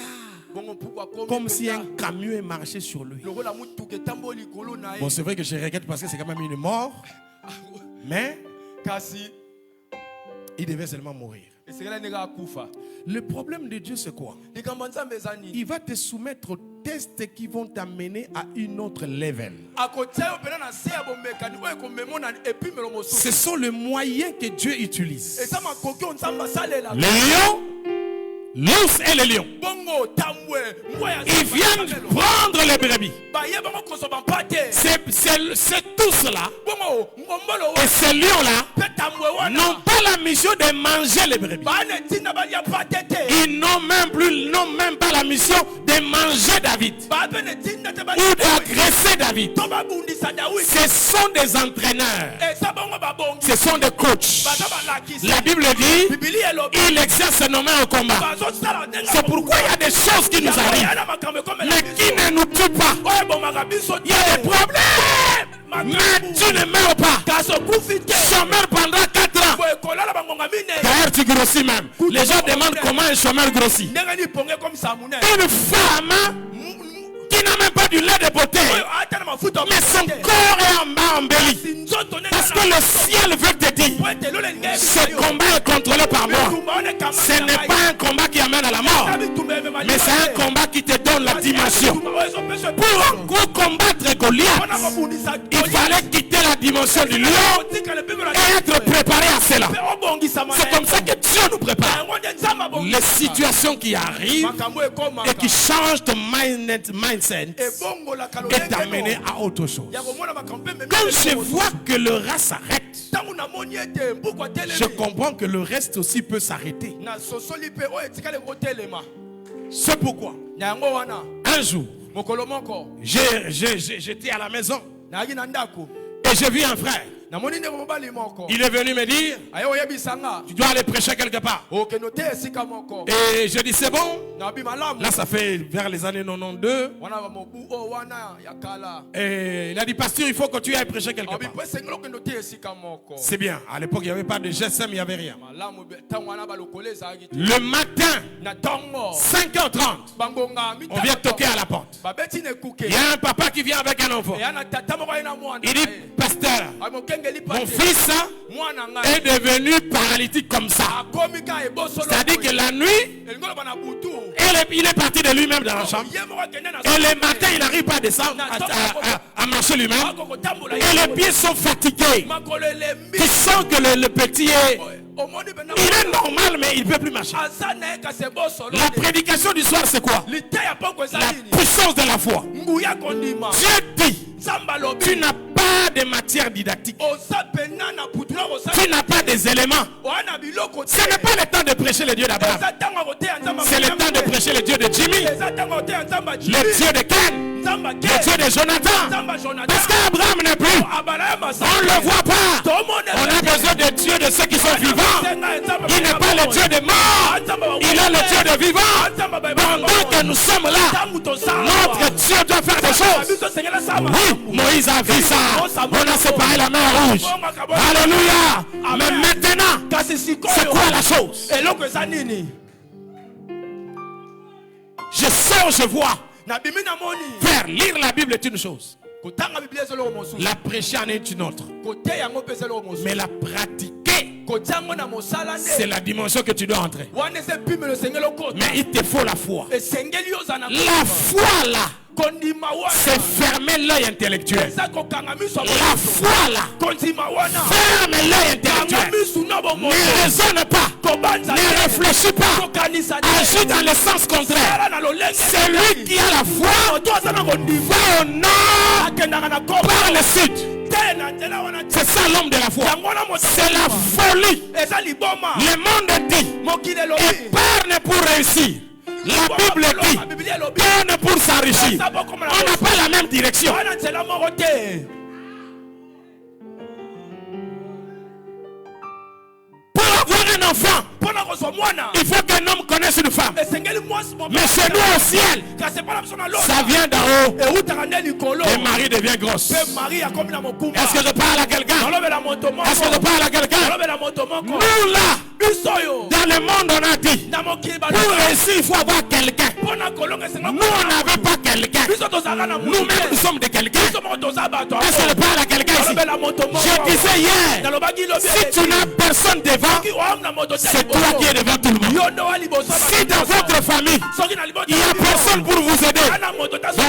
Comme si un camion est marché sur lui. Bon, c'est vrai que je regrette parce que c'est quand même une mort. Mais il devait seulement mourir. Le problème de Dieu, c'est quoi? Il va te soumettre aux tests qui vont t'amener à une autre level. Ce sont les moyens que Dieu utilise. Les lions, l'ours et le lion, ils viennent prendre les brebis. C'est tout cela. Et ces lions-là n'ont pas la mission de manger les brebis. Ils n'ont même pas la mission de manger David ou d'agresser David. Ce sont des entraîneurs. Ce sont des coachs. La Bible dit il exerce nos mains au combat. C'est pourquoi il y a des choses qui nous arrivent, mais qui ne nous tuent pas. Il y a des problèmes, mais tu ne meurs pas. Chômeur pendant 4 ans. D'ailleurs, tu grossis même. Les gens demandent comment un chômeur grossit. Une femme qui n'a même pas du lait de beauté, mais son corps est en bas embelli. Parce que le ciel veut te dire, ce combat est contrôlé par moi. Ce n'est pas un combat qui amène à la mort, mais c'est un combat qui te donne la dimension. Pour combattre Goliath, il fallait quitter la dimension du lion et être préparé à cela. C'est comme ça que Dieu nous prépare. Les situations qui arrivent et qui changent ton mindset et t'amener à autre chose. Quand je vois que le rat s'arrête, je comprends que le reste aussi peut s'arrêter. C'est pourquoi un jour j'étais à la maison et j'ai vu un frère. Il est venu me dire, tu dois aller prêcher quelque part. Et je dis, c'est bon. Là, ça fait vers les années 92. Et il a dit, pasteur, il faut que tu ailles prêcher quelque part. C'est bien. À l'époque, il n'y avait pas de GSM, il n'y avait rien. Le matin, 5h30, on vient toquer à la porte. Il y a un papa qui vient avec un enfant. Il dit, pasteur, mon fils est devenu paralytique comme ça. C'est-à-dire que la nuit, il est parti de lui-même dans la chambre. Et le matin, il n'arrive pas à descendre, à marcher lui-même. Et les pieds sont fatigués. Tu sens que le petit est... Il est normal, mais il ne peut plus marcher. La prédication du soir, c'est quoi? La puissance de la foi. Dieu dit, tu n'as pas de matière didactique. Tu n'as pas des éléments. Ce n'est pas le temps de prêcher le Dieu d'Abraham. C'est le temps de prêcher le Dieu de Jimmy, le Dieu de Ken, le Dieu de Jonathan. Parce qu'Abraham n'est plus. On ne le voit pas. On a besoin de Dieu de ceux qui sont vivants. Il n'est pas le Dieu des morts. Il est le Dieu des vivants. Pendant que nous sommes là, notre Dieu doit faire des choses. Oui, Moïse a vu ça. On a séparé la mer rouge. Alléluia. Mais maintenant, c'est quoi la chose? Je sors, je vois. Faire lire la Bible est une chose. La prêcher en est une autre. Mais la pratiquer, c'est la dimension que tu dois entrer. Mais il te faut la foi. La foi là, c'est fermer l'œil intellectuel. La foi là, ferme l'œil intellectuel. Ne raisonne pas, ne réfléchis pas, agis dans le sens contraire. C'est lui qui a la foi, va au nord, par le sud. C'est ça l'homme de la foi. C'est la folie. Le monde dit épargne pour réussir. La Bible dit épargne pour s'enrichir. On n'a pas la même direction. Pour avoir un enfant, il faut qu'un homme connaisse une femme. Mais c'est nous au ciel. Ça vient d'en haut. Et Marie devient grosse. Est-ce que je parle à quelqu'un? Est-ce que je parle à quelqu'un? Nous là, dans le monde on a dit, pour réussir il faut avoir quelqu'un. Nous on n'avait pas quelqu'un. Nous-mêmes nous sommes de quelqu'un. Est-ce que je parle à quelqu'un ici? Je disais hier, si tu n'as personne devant, c'est toi qui es devant tout le monde. Si dans votre famille, il n'y a personne pour vous aider,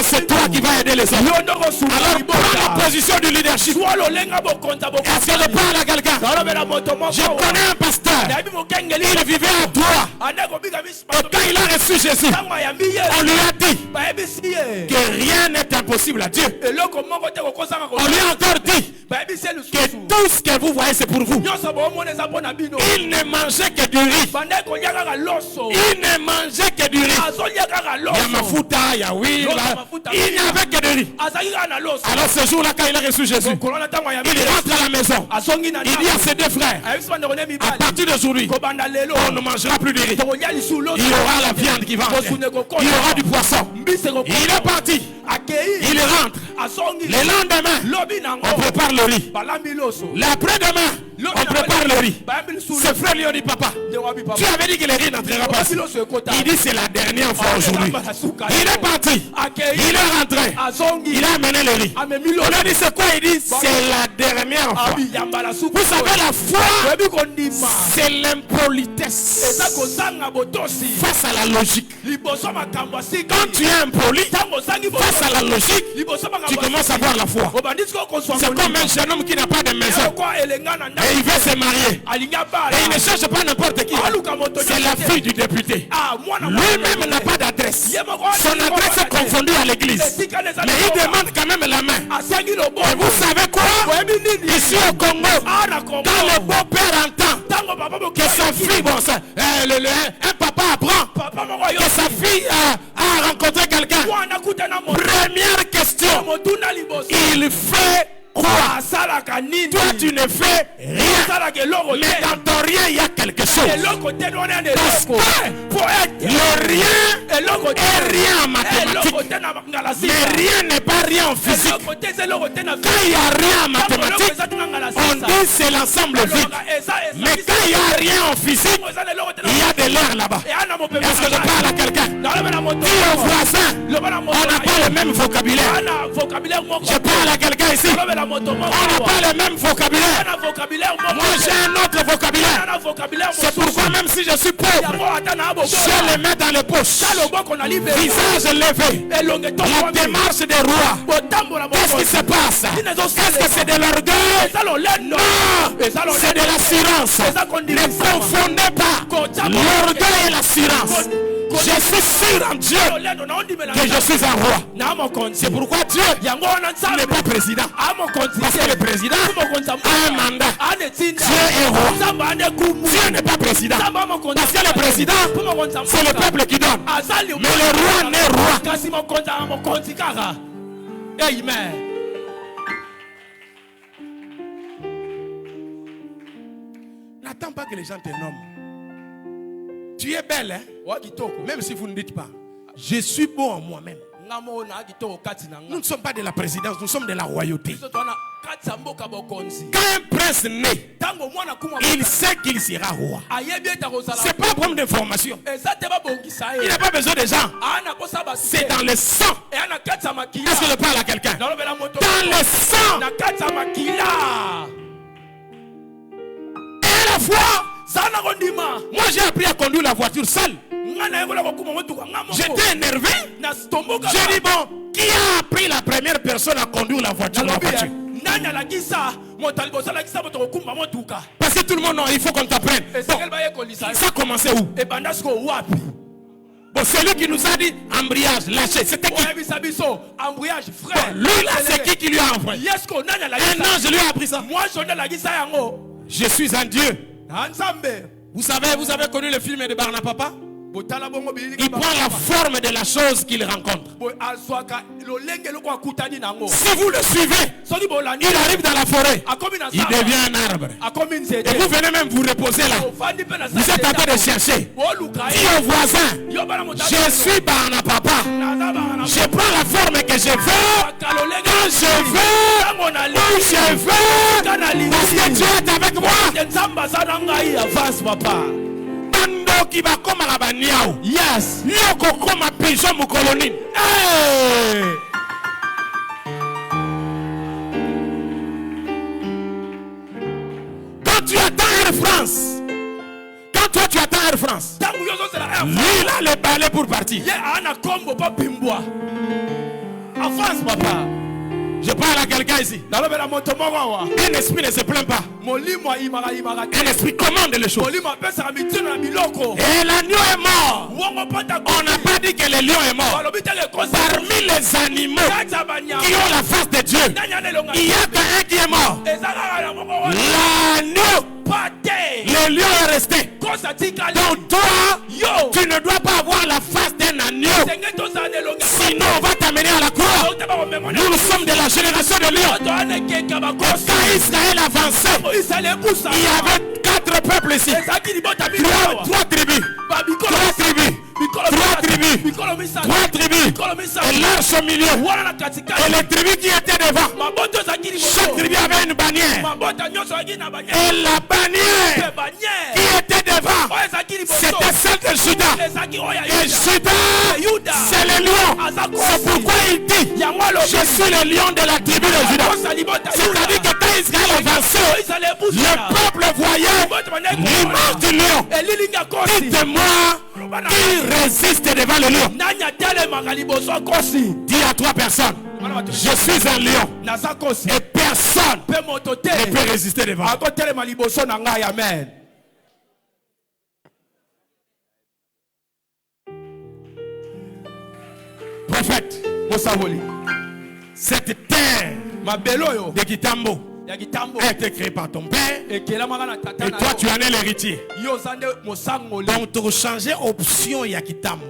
c'est toi qui vas aider les autres. Alors prends la position du leadership. Est-ce que je parle à quelqu'un? Je connais un pasteur. Il vivait à droit. Et quand il a reçu Jésus, on lui a dit que rien n'est impossible à Dieu. On lui a encore dit que tout ce que vous voyez c'est pour vous. Il ne mangeait que du riz. Il ne mangeait que du riz. Il y a mafuta, il y a huile. Il n'y avait que du riz. Alors ce jour-là, quand il a reçu Jésus, il rentre à la maison. Il dit à ses deux frères, à partir d'aujourd'hui, on ne mangera plus de riz. Il y aura la viande qui va entrer. Il y aura du poisson. Il est parti. Il rentre. Le lendemain, on prépare le riz. L'après-demain, on prépare le riz. Ses frères lui ont dit, papa, tu avais dit que le riz n'entrera pas. Il dit, c'est la dernière fois aujourd'hui. Il est parti. Il est rentré. Il a amené le riz. On lui a dit, c'est quoi? Il dit, c'est la dernière fois. Vous savez, la foi, c'est l'impolitesse face à la logique. Quand tu es impoli face à la logique, tu commences à voir la foi. C'est comme un jeune homme qui n'a pas de maison et il veut se marier et il ne cherche pas n'importe qui. C'est la fille du député. Lui-même n'a pas d'adresse. Son adresse est confondue à l'église, mais il demande quand même la main. Et vous savez quoi? Ici au Congo, quand le beau-père entend que sa fille, bon, un papa apprend que sa fille a rencontré quelqu'un, première question, il fait quoi? Toi tu ne fais rien, mais dans ton rien il y a quelque chose. Parce que le rien est rien en mathématiques, mais rien n'est pas rien en physique. Quand il n'y a rien en mathématiques, on dit c'est l'ensemble vide. Mais quand il n'y a rien en physique, il y a de l'air là-bas. Est-ce que je parle à quelqu'un? Dis au voisin, on n'a pas le même vocabulaire. Je parle à quelqu'un ici. On n'a pas le même vocabulaire. Moi j'ai un autre vocabulaire. C'est pourquoi même si je suis pauvre, je le mets dans les poches. Visage levé. La démarche des rois. Qu'est-ce qui se passe? Est-ce que c'est de l'orgueil? Non, c'est de l'assurance. Ne confondez pas l'orgueil et l'assurance. Je suis sûr en Dieu que je suis un roi. C'est pourquoi Dieu n'est pas président. Parce que le président a un mandat. Dieu est roi. Dieu n'est pas président. Parce que le président, c'est le peuple qui donne. Mais le roi n'est roi. Amen. N'attends pas que les gens te nomment. Tu es belle, hein? Même si vous ne dites pas. Je suis beau en moi-même. Nous ne sommes pas de la présidence, nous sommes de la royauté. Quand un prince naît, il sait qu'il sera roi. Ce n'est pas un problème d'information. Il n'a pas besoin de gens. C'est dans le sang. Est-ce que je parle à quelqu'un? Dans le sang. Et la foi. Moi j'ai appris à conduire la voiture seule. J'étais énervé. J'ai dit bon, qui a appris la première personne à conduire la voiture? Parce que tout le monde, non, il faut qu'on t'apprenne. Bon, ça a commencé où? Bon, celui qui nous a dit embrayage, lâché, c'était qui? Embrayage, frère. Lui là, c'est qui lui a envoyé? Un ange lui a appris ça. Moi, je suis un Dieu. Vous avez connu le film de Barna Papa? Il prend la forme de la chose qu'il rencontre. Si vous le suivez, il arrive dans la forêt, il devient un arbre. Et vous venez même vous reposer là. Vous êtes en train de chercher. Dis au voisin, je suis Barna Papa. Je prends la forme que je veux, quand je veux, où je veux, parce que Dieu est avec moi. Avance, papa. Qui va comme à la baniao. Yes. Yoko comme à pigeon mon colonie. Hey. Quand tu attends Air France, quand toi tu attends Air France, lui il a le balai pour partir. Avance, papa. Je parle à quelqu'un ici. Un esprit ne se plaint pas. Un esprit commande les choses. Et l'agneau est mort. On n'a pas dit que le lion est mort. Parmi les animaux qui ont la face de Dieu, il y a qu'un qui est mort. L'agneau. Le lion est resté. Donc toi, tu ne dois pas avoir la face d'un agneau. Sinon on va t'amener à la croix. Nous sommes de la génération de lions. Quand Israël avançait, il y avait 4 peuples ici. 3 tribus. 3 tribus. Et l'arche au milieu. Et les tribus qui étaient devant, chaque tribu avait une bannière. Et la bannière qui était devant, c'était celle de Juda. Et Juda, c'est le lion. C'est pourquoi il dit, je suis le lion de la tribu de Juda. C'est-à-dire que quand Israël avançait, le peuple voyait l'image du lion. Dites-moi, qui résiste devant le lion? Dis à 3 personnes, je suis un lion. Et personne ne peut résister devant. Amen. Prophète, cette terre de Kitambo a été créée par ton père. Et toi tu en es l'héritier. Donc tu changer option ya Kitambo.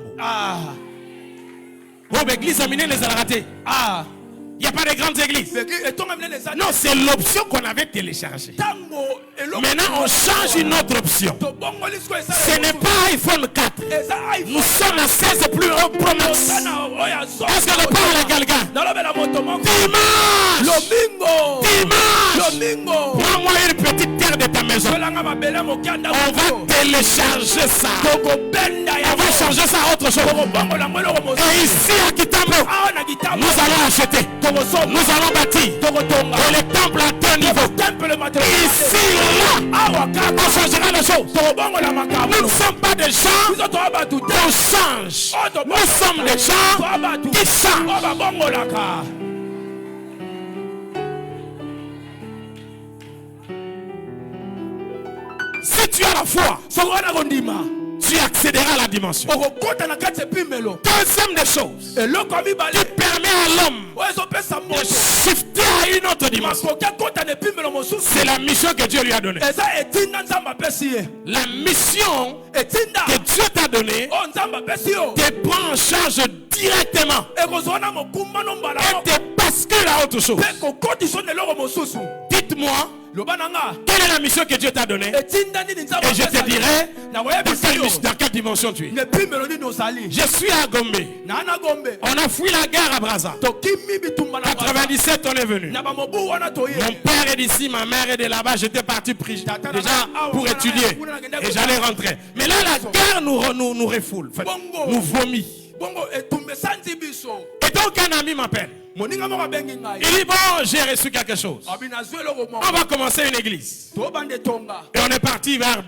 Bon, l'église a miné les ratés. Il n'y a pas de grandes églises. Non, c'est l'option qu'on avait téléchargée. Maintenant, on change une autre option. Ce n'est pas iPhone 4. Nous sommes à 16 plus haut Pro Max. Est-ce que je parle à quelqu'un? Dimanche. Prends-moi une petite terre de ta maison. On va télécharger ça. On va changer ça à autre chose. Et ici à Kitambo, nous allons acheter. Nous allons bâtir. Et le temple à 2 niveaux. Ici, là, on changera les choses. Nous ne sommes pas des gens qu'on change. Nous sommes des gens qui changent. Si tu as la foi, tu accéderas à la dimension. Deuxième des choses, qui permet à l'homme de shifter à une autre dimension, c'est la mission que Dieu lui a donnée. La mission que Dieu t'a donnée te prend en charge directement et te bascule à autre chose. Dites-moi, quelle est la mission que Dieu t'a donnée? Et je te dirai dans quelle dimension tu es. Je suis à Gombe. On a fui la guerre à Brazza. 97 on est venu. Mon père est d'ici, ma mère est de là-bas. J'étais parti déjà pour étudier. Et j'allais rentrer. Mais là la guerre nous refoule, nous vomit. Et donc un ami m'appelle. Il dit bon, j'ai reçu quelque chose. On va commencer une église. Et on est parti vers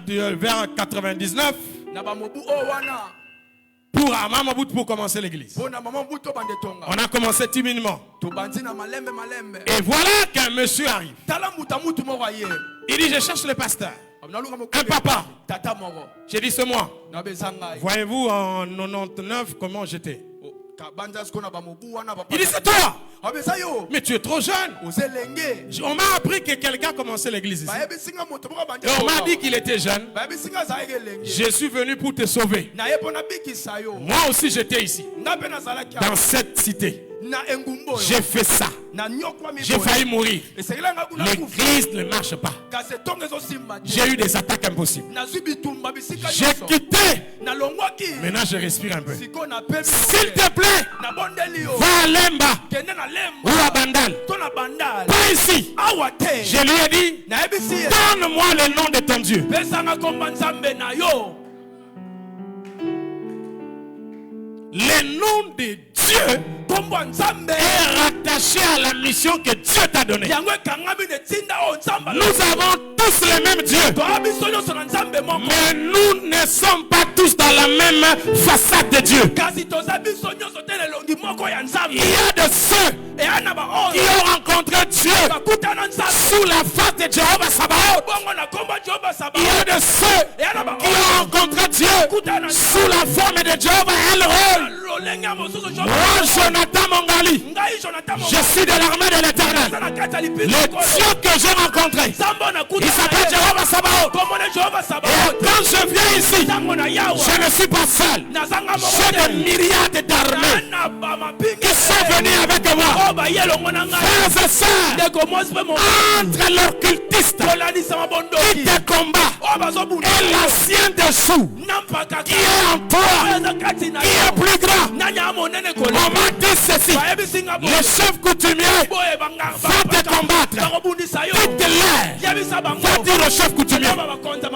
99 pour commencer l'église. On a commencé timidement. Et voilà qu'un monsieur arrive. Il dit je cherche le pasteur. Un papa. J'ai dit c'est moi. Voyez-vous en 99 comment j'étais? Il dit c'est toi. Mais tu es trop jeune. On m'a appris que quelqu'un commençait l'église ici. Et on m'a dit qu'il était jeune. Je suis venu pour te sauver. Moi aussi j'étais ici. Dans cette cité. J'ai fait ça. J'ai failli mourir. L'église ne marche pas. J'ai eu des attaques impossibles. J'ai quitté. Maintenant je respire un peu. S'il te plaît, va à Lemba ou à Bandal. Pas ici. Je lui ai dit, donne-moi le nom de ton Dieu. Le nom de Dieu est rattaché à la mission que Dieu t'a donnée. Nous avons tous le même Dieu. Mais nous ne sommes pas tous dans la même façade de Dieu. Il y a de ceux qui ont rencontré Dieu sous la face de Jéhovah Sabaoth. Il y a de ceux qui ont rencontré Dieu sous la forme de Jéhovah El-Roi. Moi, Jonathan Mongali, je suis de l'armée de l'Éternel. Le Dieu que j'ai rencontré, il s'appelle Jéhovah Sabaoth. Et quand je viens ici, je ne suis pas seul. J'ai des myriades d'armées qui sont venues avec moi. Frères et sœurs, entre l'occultiste qui te combat et l'ancien dessous qui est en toi, qui est plus grand. On m'a dit ceci, le chef coutumier va te combattre. Dites-leur, va dire au chef coutumier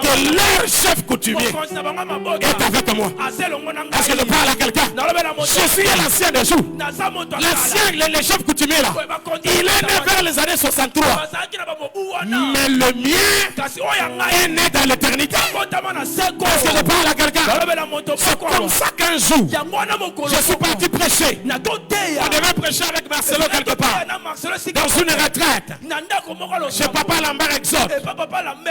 que leur chef coutumier est avec moi. Est-ce que je parle à quelqu'un? Je suis l'ancien des jours. L'ancien, le chef coutumier là, il est né vers les années 63. Mais le mien est né dans l'éternité. Est-ce que je parle à quelqu'un? C'est comme ça qu'un jour, je suis parti prêcher. On devait prêcher avec Marcelo quelque part. Dans une retraite. Chez Papa Lambert Exode.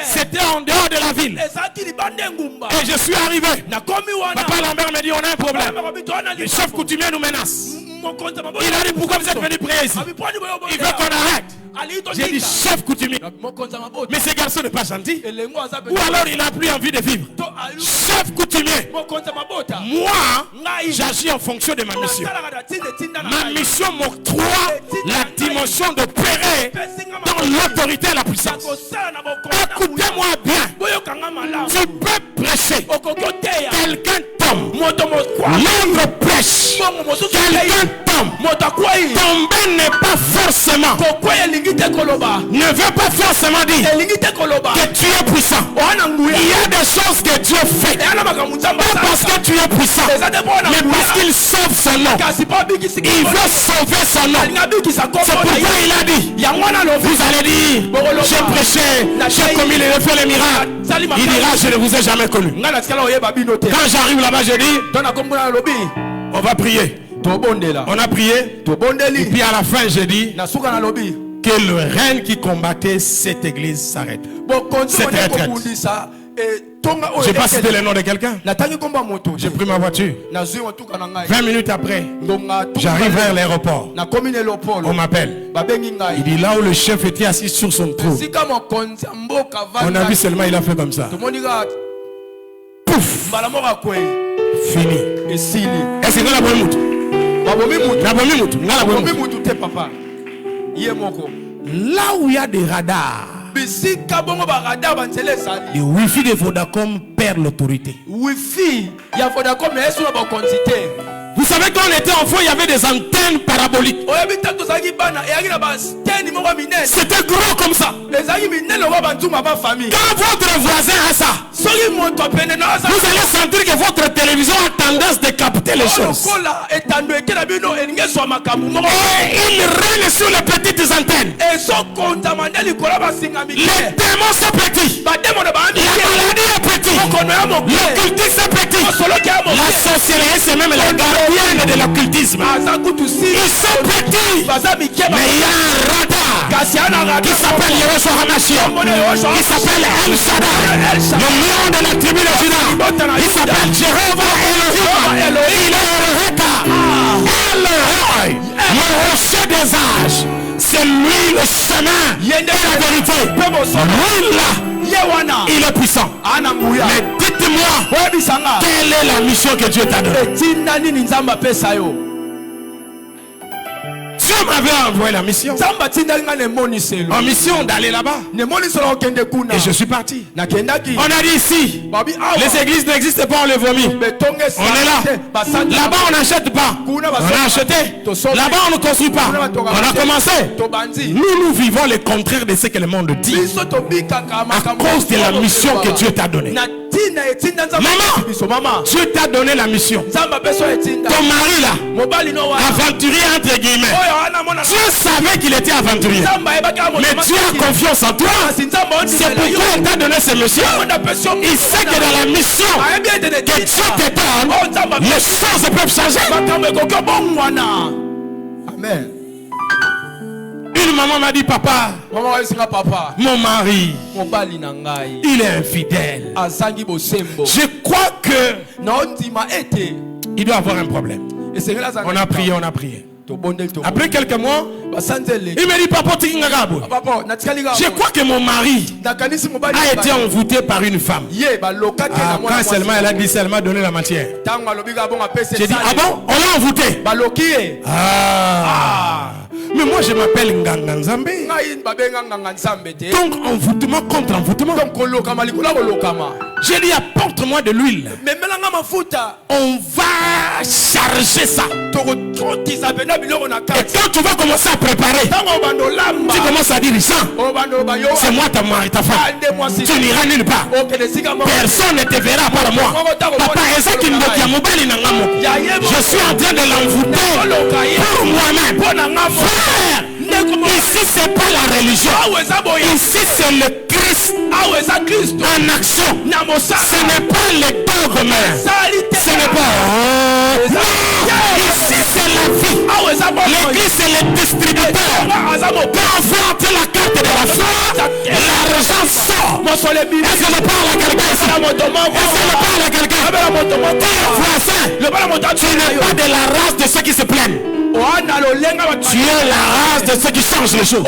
C'était en dehors de la ville. Et je suis arrivé. Papa Lambert me dit on a un problème. Le chef coutumier nous menace. Il a dit pourquoi vous êtes venu prier ici? Il veut qu'on arrête. J'ai dit chef coutumier. Mais ce garçon n'est pas gentil. Ou alors il n'a plus envie de vivre. Chef coutumier. Moi, j'agis en fonction de ma mission. Ma mission m'octroie la dimension d'opérer dans l'autorité et la puissance. Écoutez-moi bien. Tu peux prêcher. Quelqu'un tombe. L'autre prêche. Quelqu'un tombe. Tomber n'est pas forcément. Ne veut pas forcément dire que tu es puissant. Il y a des choses que Dieu fait. Pas parce que tu es puissant, mais parce qu'il sauve son nom. Il veut sauver son nom. C'est pourquoi il a dit, vous allez dire, j'ai prêché, j'ai commis les faits, les miracles. Il dira, je ne vous ai jamais connu. Quand j'arrive là-bas, je dis, on va prier. On a prié. Et puis à la fin, j'ai dit que le règne qui combattait cette église s'arrête. Cette retraite. Je n'ai pas cité le nom de quelqu'un. J'ai pris ma voiture. 20 minutes après, j'arrive vers l'aéroport. On m'appelle. Il dit là où le chef était assis sur son trône. On a vu seulement, il a fait comme ça. Pouf. Fini. Est-ce que vous avez là où il y a des radars, le Wi-Fi de Vodacom perd l'autorité. Vous savez, quand on était enfant, il y avait des antennes paraboliques. C'était gros comme ça. Quand votre voisin a ça, vous allez sentir que votre télévision a tendance de capter les choses. Et il règne sur les petites antennes. Les démons sont petits. La maladie est petite. L'occultisme est petit. La sorcellerie, c'est même la gardienne de l'occultisme. Ils sont petits. Mais il y a un radar qui s'appelle Yehoshua HaMashiach, qui s'appelle El Shaddai, le lion de la tribu de Juda, il s'appelle Jéhovah Elohim, il est Reka, El rocher des âges, c'est lui le chemin et la vérité, lui là, il est puissant. Mais dites-moi, quelle est la mission que Dieu t'a donnée? Dieu m'avait envoyé la mission. En mission d'aller là-bas. Et je suis parti. On a dit ici, les églises n'existent pas, on les vomit. On est là. Là-bas, on n'achète pas. On a acheté. Là-bas, on ne construit pas. On a commencé. Nous vivons le contraire de ce que le monde dit. À cause de la mission que Dieu t'a donnée. Maman, Dieu t'a donné la mission. Ton mari là, aventurier entre guillemets. Dieu savait qu'il était aventurier. Mais Dieu a confiance en toi. C'est pourquoi il t'a donné cette mission. Il sait que dans la mission que Dieu te donne, les choses peuvent changer. Amen. Une maman m'a dit, papa, mon mari, il est infidèle. Je crois que il doit avoir un problème. On a prié. Après quelques mois, il me dit, papa, je crois que mon mari a été envoûté par une femme. Quand seulement elle a dit, seulement donné la matière. J'ai dit, ah bon, on l'a envoûté. Mais moi je m'appelle Nganga Nzambe. Donc envoûtement contre envoûtement. J'ai dit, apporte-moi de l'huile. On va charger ça. Et quand tu vas commencer à préparer, tu commences à dire, c'est moi ta mari, ta femme. Tu n'iras nulle part. Personne ne te verra par moi. Papa, je suis en train de l'envoûter pour moi-même. Frère, ici c'est pas la religion. Ici c'est le Christ en action. Ce n'est pas le dogme. Ce n'est pas. Ici c'est la vie. L'église c'est le distributeur. Quand on fait entrer la carte de la foi, l'argent sort. Est-ce que je parle à quelqu'un ici? Est-ce que je parle à quelqu'un? Tu n'es pas de la race de ceux qui se plaignent. Tu es la race de ceux qui changent les choses.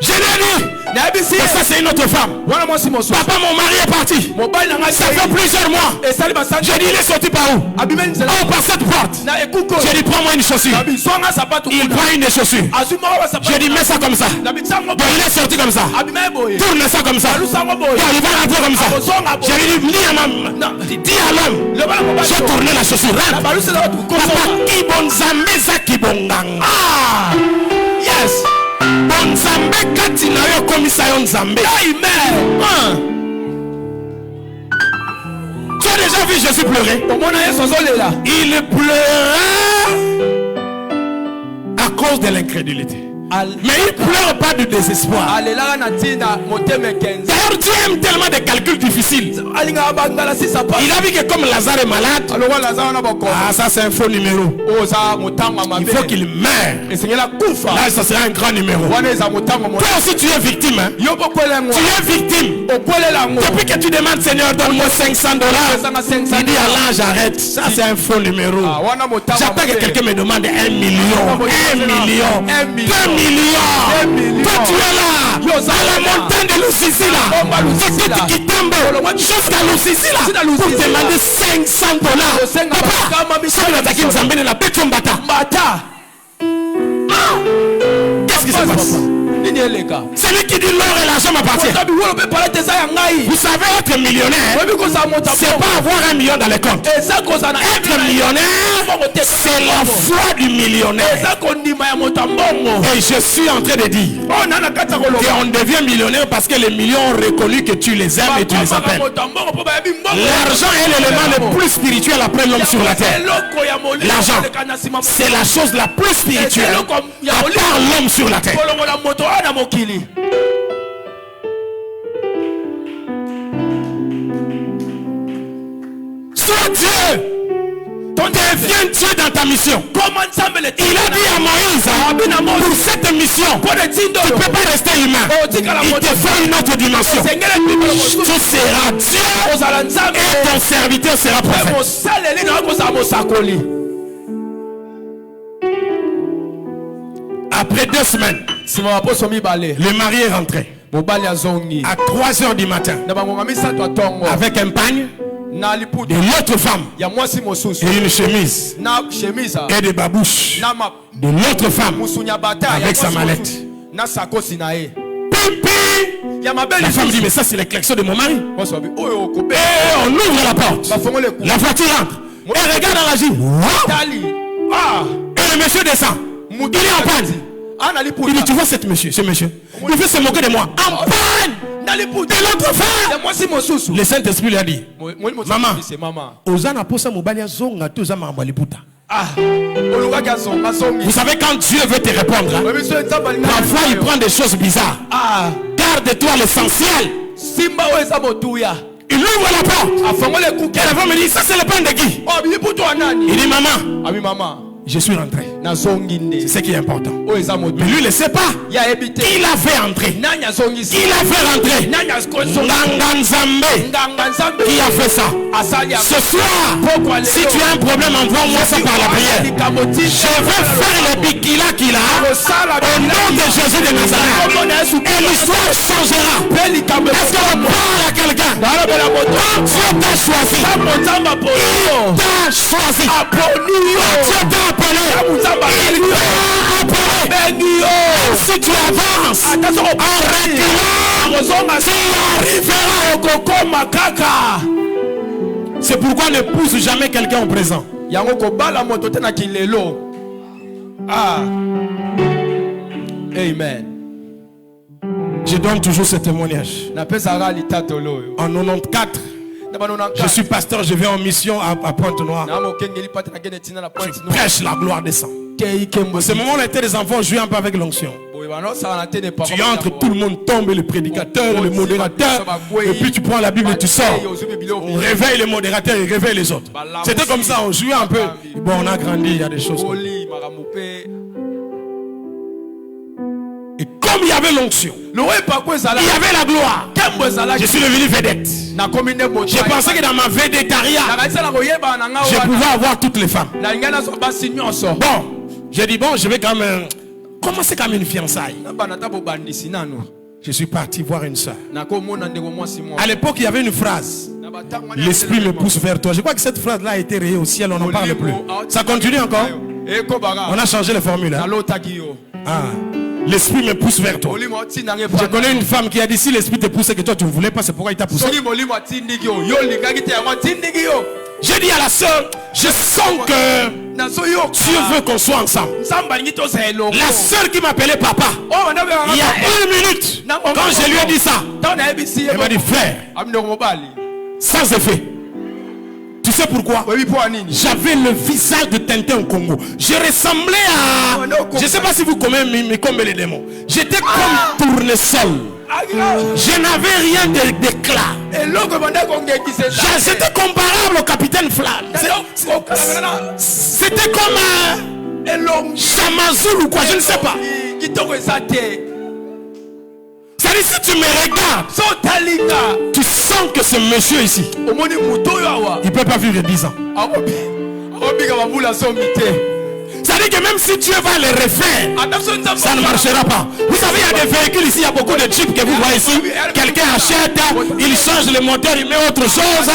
Je l'ai dit. Et ça c'est une autre femme. Papa, mon mari est parti. Ça fait plusieurs mois. J'ai dit, il est sorti par où? Par cette porte. J'ai dit, prends-moi une chaussure. Il prend une des chaussures. J'ai dit, mets ça comme ça. Donc, il est sorti comme ça. Tourne ça comme ça. Il va rentrer comme ça. J'ai dit, dis à l'homme. J'ai tourné la chaussure. Papa, qui bon zameza qui bon gang. Yes. Bon Nzambe kati na yo komisa yo Nzambe. Amen. Tu as déjà vu Jésus pleurer? Il pleura à cause de l'incrédulité. Mais il ne pleure pas de désespoir. D'ailleurs, Dieu aime tellement des calculs difficiles. Il a vu que comme Lazare est malade, ça c'est un faux numéro. Il faut qu'il meure. Là, ça sera un grand numéro. Toi aussi, tu es victime. Hein? Tu es victime. Depuis que tu demandes, Seigneur, donne-moi $500. Il dit, Allah, j'arrête. Ça c'est un faux numéro. J'attends que quelqu'un me demande 1 million, 1 million, 2 millions. Toi tu es là à la montagne de Lusisi là, jusqu'à Lusisi là, pour demander $500. Papa, si vous attaquez Nzambe de la bête Mbata, qu'est-ce qui se passe? C'est lui qui dit l'or et l'argent m'appartient. Vous savez, être millionnaire, c'est pas avoir 1 million dans les comptes. Être millionnaire, c'est la foi du millionnaire. Et je suis en train de dire qu'on devient millionnaire parce que les millions ont reconnu que tu les aimes et tu les appelles. L'argent est l'élément le plus spirituel après l'homme sur la terre. L'argent, c'est la chose la plus spirituelle à part l'homme sur la terre. Soit Dieu, ton Deviens Dieu dans ta mission. Il a dit à Moïse, pour cette mission, tu ne peux pas rester humain. Il te faut une autre dimension. Tu seras Dieu et ton serviteur sera prophète. Après 2 semaines, le mari est rentré à 3h du matin avec un pagne, de l'autre femme et une chemise et des babouches de l'autre femme avec sa mallette. La femme dit, mais ça c'est les klaxons de mon mari. Et on ouvre la porte, la voiture entre et regarde dans la gîte. Et le monsieur descend, il est en panne. Il dit, tu vois ce monsieur, il veut se moquer de moi. En panne de l'autre femme. Le Saint-Esprit lui a dit, maman, Ozana posa mobali zonga tu ozama mbaliputa. Vous savez, quand Dieu veut te répondre, parfois il prend des choses bizarres. Garde-toi l'essentiel. Il ouvre la porte. Et la femme me dit, ça c'est le pain de qui? Il dit, maman, je suis rentré. C'est ce qui est important. Mais lui ne sait pas. Il a fait entrer. Il a fait rentrer. Nganganzambe. Qui a fait ça? Ce soir, si tu as un problème, envoie-moi ça par la prière. Je vais faire le bikila qu'il a au nom de Jésus de Nazareth. Et l'histoire changera. Est-ce qu'on parle à quelqu'un? Quand Dieu t'a choisi, il t'a choisi. Dieu t'a appelé. Si tu avances en reculant, tu arriveras. C'est pourquoi ne pousse jamais quelqu'un au présent. Amen. Je donne toujours ce témoignage. En 94, je suis pasteur, je vais en mission à Pointe-Noire. Je prêche la gloire des saints. Ce moment-là, était des enfants jouaient un peu avec l'onction. Tu entres, tout le monde tombe, le prédicateur, le modérateur, et puis tu prends la Bible et tu sors. On réveille le modérateur et réveille les autres. C'était comme ça, on jouait un peu. Bon, on a grandi, il y a des choses. Et comme il y avait l'onction, il y avait la gloire. Je suis devenu vedette. J'ai pensé que dans ma védétaria, je pouvais avoir toutes les femmes. Bon, j'ai dit, bon, je vais quand même commencer comme une fiançaille. Je suis parti voir une soeur. À l'époque, il y avait une phrase. L'esprit me pousse vers toi. Je crois que cette phrase-là a été rayée au ciel, on n'en parle plus. Ça continue encore? On a changé la formule. Hein? L'esprit me pousse vers toi. Je connais une femme qui a dit, si l'esprit te pousse et que toi tu ne voulais pas, c'est pourquoi il t'a poussé. J'ai dit à la soeur, je sens que Dieu veut qu'on soit ensemble. La soeur qui m'appelait papa, il y a 1 minute, quand je lui ai dit ça, elle m'a dit, frère, sans effet. Tu sais pourquoi? J'avais le visage de Tintin au Congo. Je ressemblais à... Je ne sais pas si vous connaissez comme les démons. J'étais comme tournesol. Je n'avais rien d'éclat. C'était comparable au capitaine Flamme. C'était comme Chamazoul ou quoi, je ne sais pas. C'est-à-dire, si tu me regardes, tu sens que ce monsieur ici, il ne peut pas vivre 10 ans. C'est-à-dire que même si Dieu va le refaire, ça ne marchera pas. Vous savez, il y a des véhicules ici, il y a beaucoup de jeeps que vous voyez ici. Quelqu'un achète, il change le moteur, il met autre chose.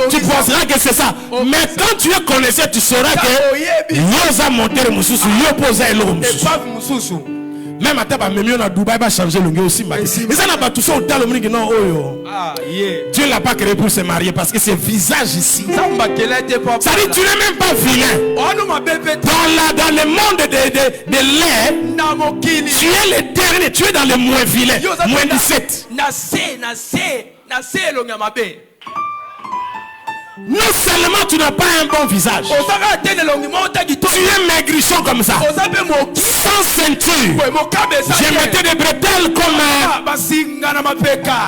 Tu penseras que c'est ça. Mais quand tu es connaisseur, tu sauras que Yosa moteur Moussoussou, Yoposa et Moussoussou. Même à Taba, même à Dubaï, va changer le aussi. Mais ça n'a pas tout ça au talon. Dieu l'a pas créé pour se marier parce que c'est visage ici. Ça dit, tu n'es même pas vilain. Dans le monde de l'air, tu es le dernier, tu es dans le moins vilain. Moins 17. Non seulement tu n'as pas un bon visage, tu es maigrichon comme ça, sans ceinture. Je mettais des bretelles comme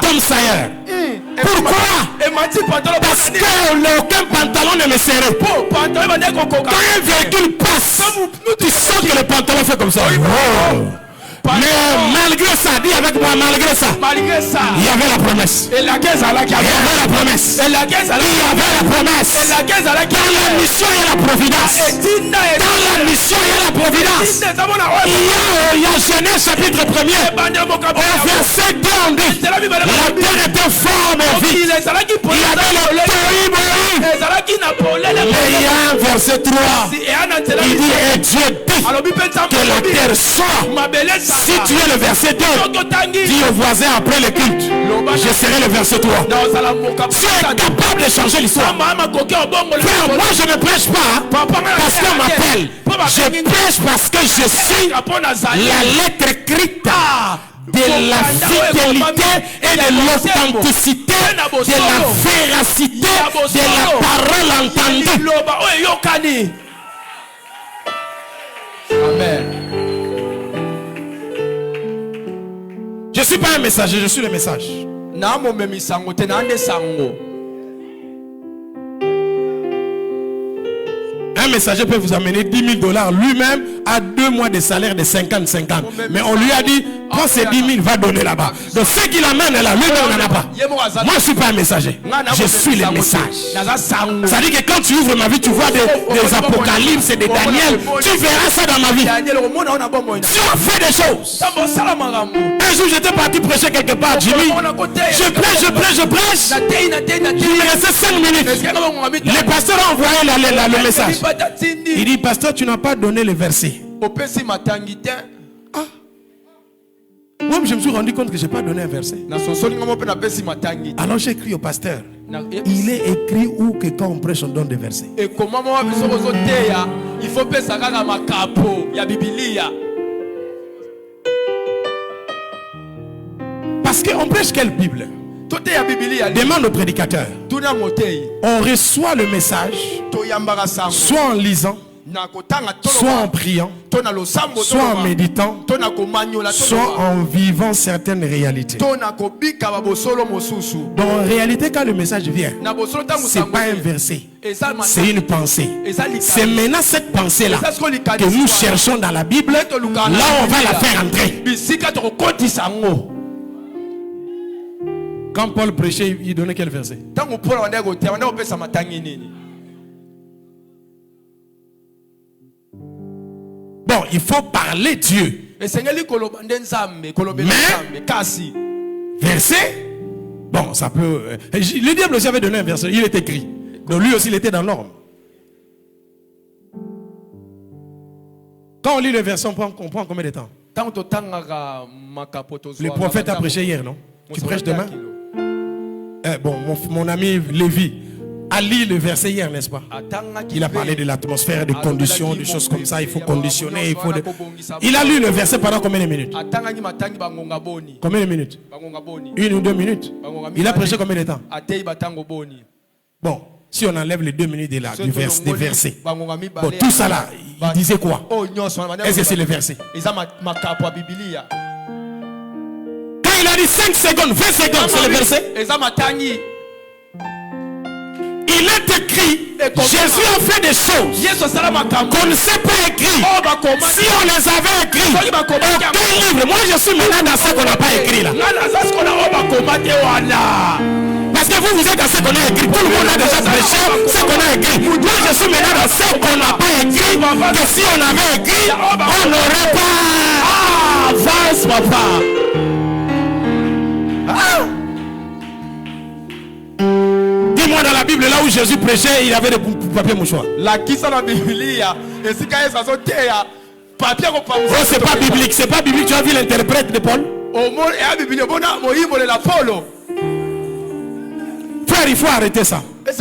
Tom Sawyer. Pourquoi? Parce que aucun pantalon ne me serrait. Quand un véhicule passe, tu sens que le pantalon fait comme ça. Oh. Mais malgré ça, dis avec moi, malgré ça, il y avait la promesse. Il y avait la promesse. Il y avait la promesse. Dans la mission, il y a la providence. Dans la mission, il y a la providence. Il y a Genèse chapitre 1er. Au verset 2, on dit la terre était forme et vide. Il y avait le tohu-bohu. Mais il y a un verset 3. Il dit, et Dieu dit que la terre soit. Si tu es le verset 2, dis au voisin après le culte, je serai le verset 3. Tu es capable de changer l'histoire. Frère, moi je ne prêche pas parce qu'on m'appelle. Je prêche parce que je suis la lettre écrite de la fidélité et de l'authenticité, de la véracité, de la parole entendue. Amen. Je ne suis pas un messager, je suis le message. Un messager peut vous amener $10 000 lui-même à 2 mois de salaire de 50-50. Mais on lui a dit, prends ces 10 000, va donner là-bas. Donc ce qu'il amène là, lui-même n'en a pas. Moi je ne suis pas un messager, je suis le message. Ça dit que quand tu ouvres ma vie, tu vois des apocalypses et des Daniel. Tu verras ça dans ma vie. Tu as fait des choses. Un jour j'étais parti prêcher quelque part, Jimmy. Je prêche. Il me restait 5 minutes. Le pasteur a envoyé le message. Il dit, pasteur, tu n'as pas donné le verset. Ah. Moi, je me suis rendu compte que je n'ai pas donné un verset. Alors j'ai écrit au pasteur. Il est écrit où que quand on prêche on donne des versets. Parce qu'on prêche quelle Bible? Demande au prédicateur. On reçoit le message soit en lisant, soit en priant, soit en méditant, soit en vivant certaines réalités. Donc en réalité, quand le message vient, ce n'est pas un verset, c'est une pensée. C'est maintenant cette pensée-là que nous cherchons dans la Bible. Là on va la faire entrer. Quand Paul prêchait, il donnait quel verset? Bon, il faut parler Dieu. Mais verset? Bon, ça peut... Le diable aussi avait donné un verset. Il est écrit. Donc lui aussi, il était dans l'ordre. Quand on lit le verset, on prend combien de temps? Le prophète a prêché hier, non? Tu prêches demain? Bon, mon ami Lévi a lu le verset hier, n'est-ce pas? Il a parlé de l'atmosphère, des conditions, des choses comme ça. Il faut conditionner. Il a lu le verset pendant combien de minutes? Combien de minutes? 1 ou 2 minutes? Il a prêché combien de temps? Bon, si on enlève les 2 minutes des versets, bon, tout ça là, il disait quoi? Est-ce que c'est le verset? Il a dit 5 secondes, 20 secondes, c'est le verset. Il est écrit, Jésus a fait des choses qu'on ne sait pas écrire. Si on les avait écrits, aucun livre. Moi je suis maintenant dans ce qu'on n'a pas écrit là. Parce que vous êtes dans ce qu'on a écrit. Tout le monde a déjà prêché ce qu'on a écrit. Moi je suis maintenant dans ce qu'on n'a pas écrit. Que si on avait écrit, on n'aurait pas. Avance papa. Dis-moi dans la Bible là où Jésus prêchait, il avait des papiers mouchoirs. Oh, c'est pas biblique, c'est pas biblique. Tu as vu l'interprète de Paul? Frère, il faut arrêter ça. La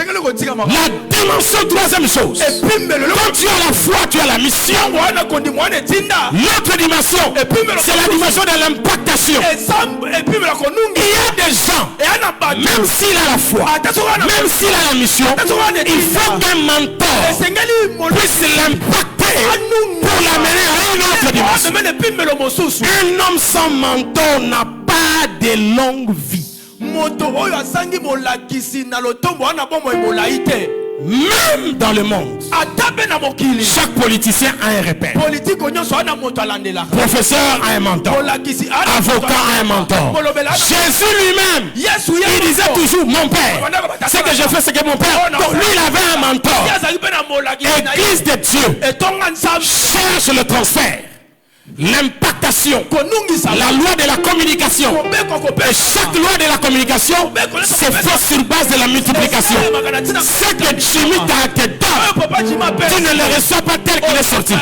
dimension, troisième chose. Quand tu as la foi, tu as la mission. L'autre dimension, c'est la dimension de l'impactation. Il y a des gens, même s'il a la foi, même s'il a la mission, il faut qu'un mentor puisse l'impacter pour l'amener à une autre dimension. Un homme sans mentor n'a pas de longue vie. Même dans le monde, chaque politicien a un repère. Professeur a un mentor. Avocat a un mentor. Jésus lui-même, il disait toujours mon père. Ce que je fais, c'est que mon père. Donc lui, il avait un mentor. Église de Dieu cherche le transfert, l'impactation, la loi de la communication. Et chaque loi de la communication se fait sur base de la multiplication. Ce que Jimmy te donne, tu ne le reçois pas tel qu'il est sorti.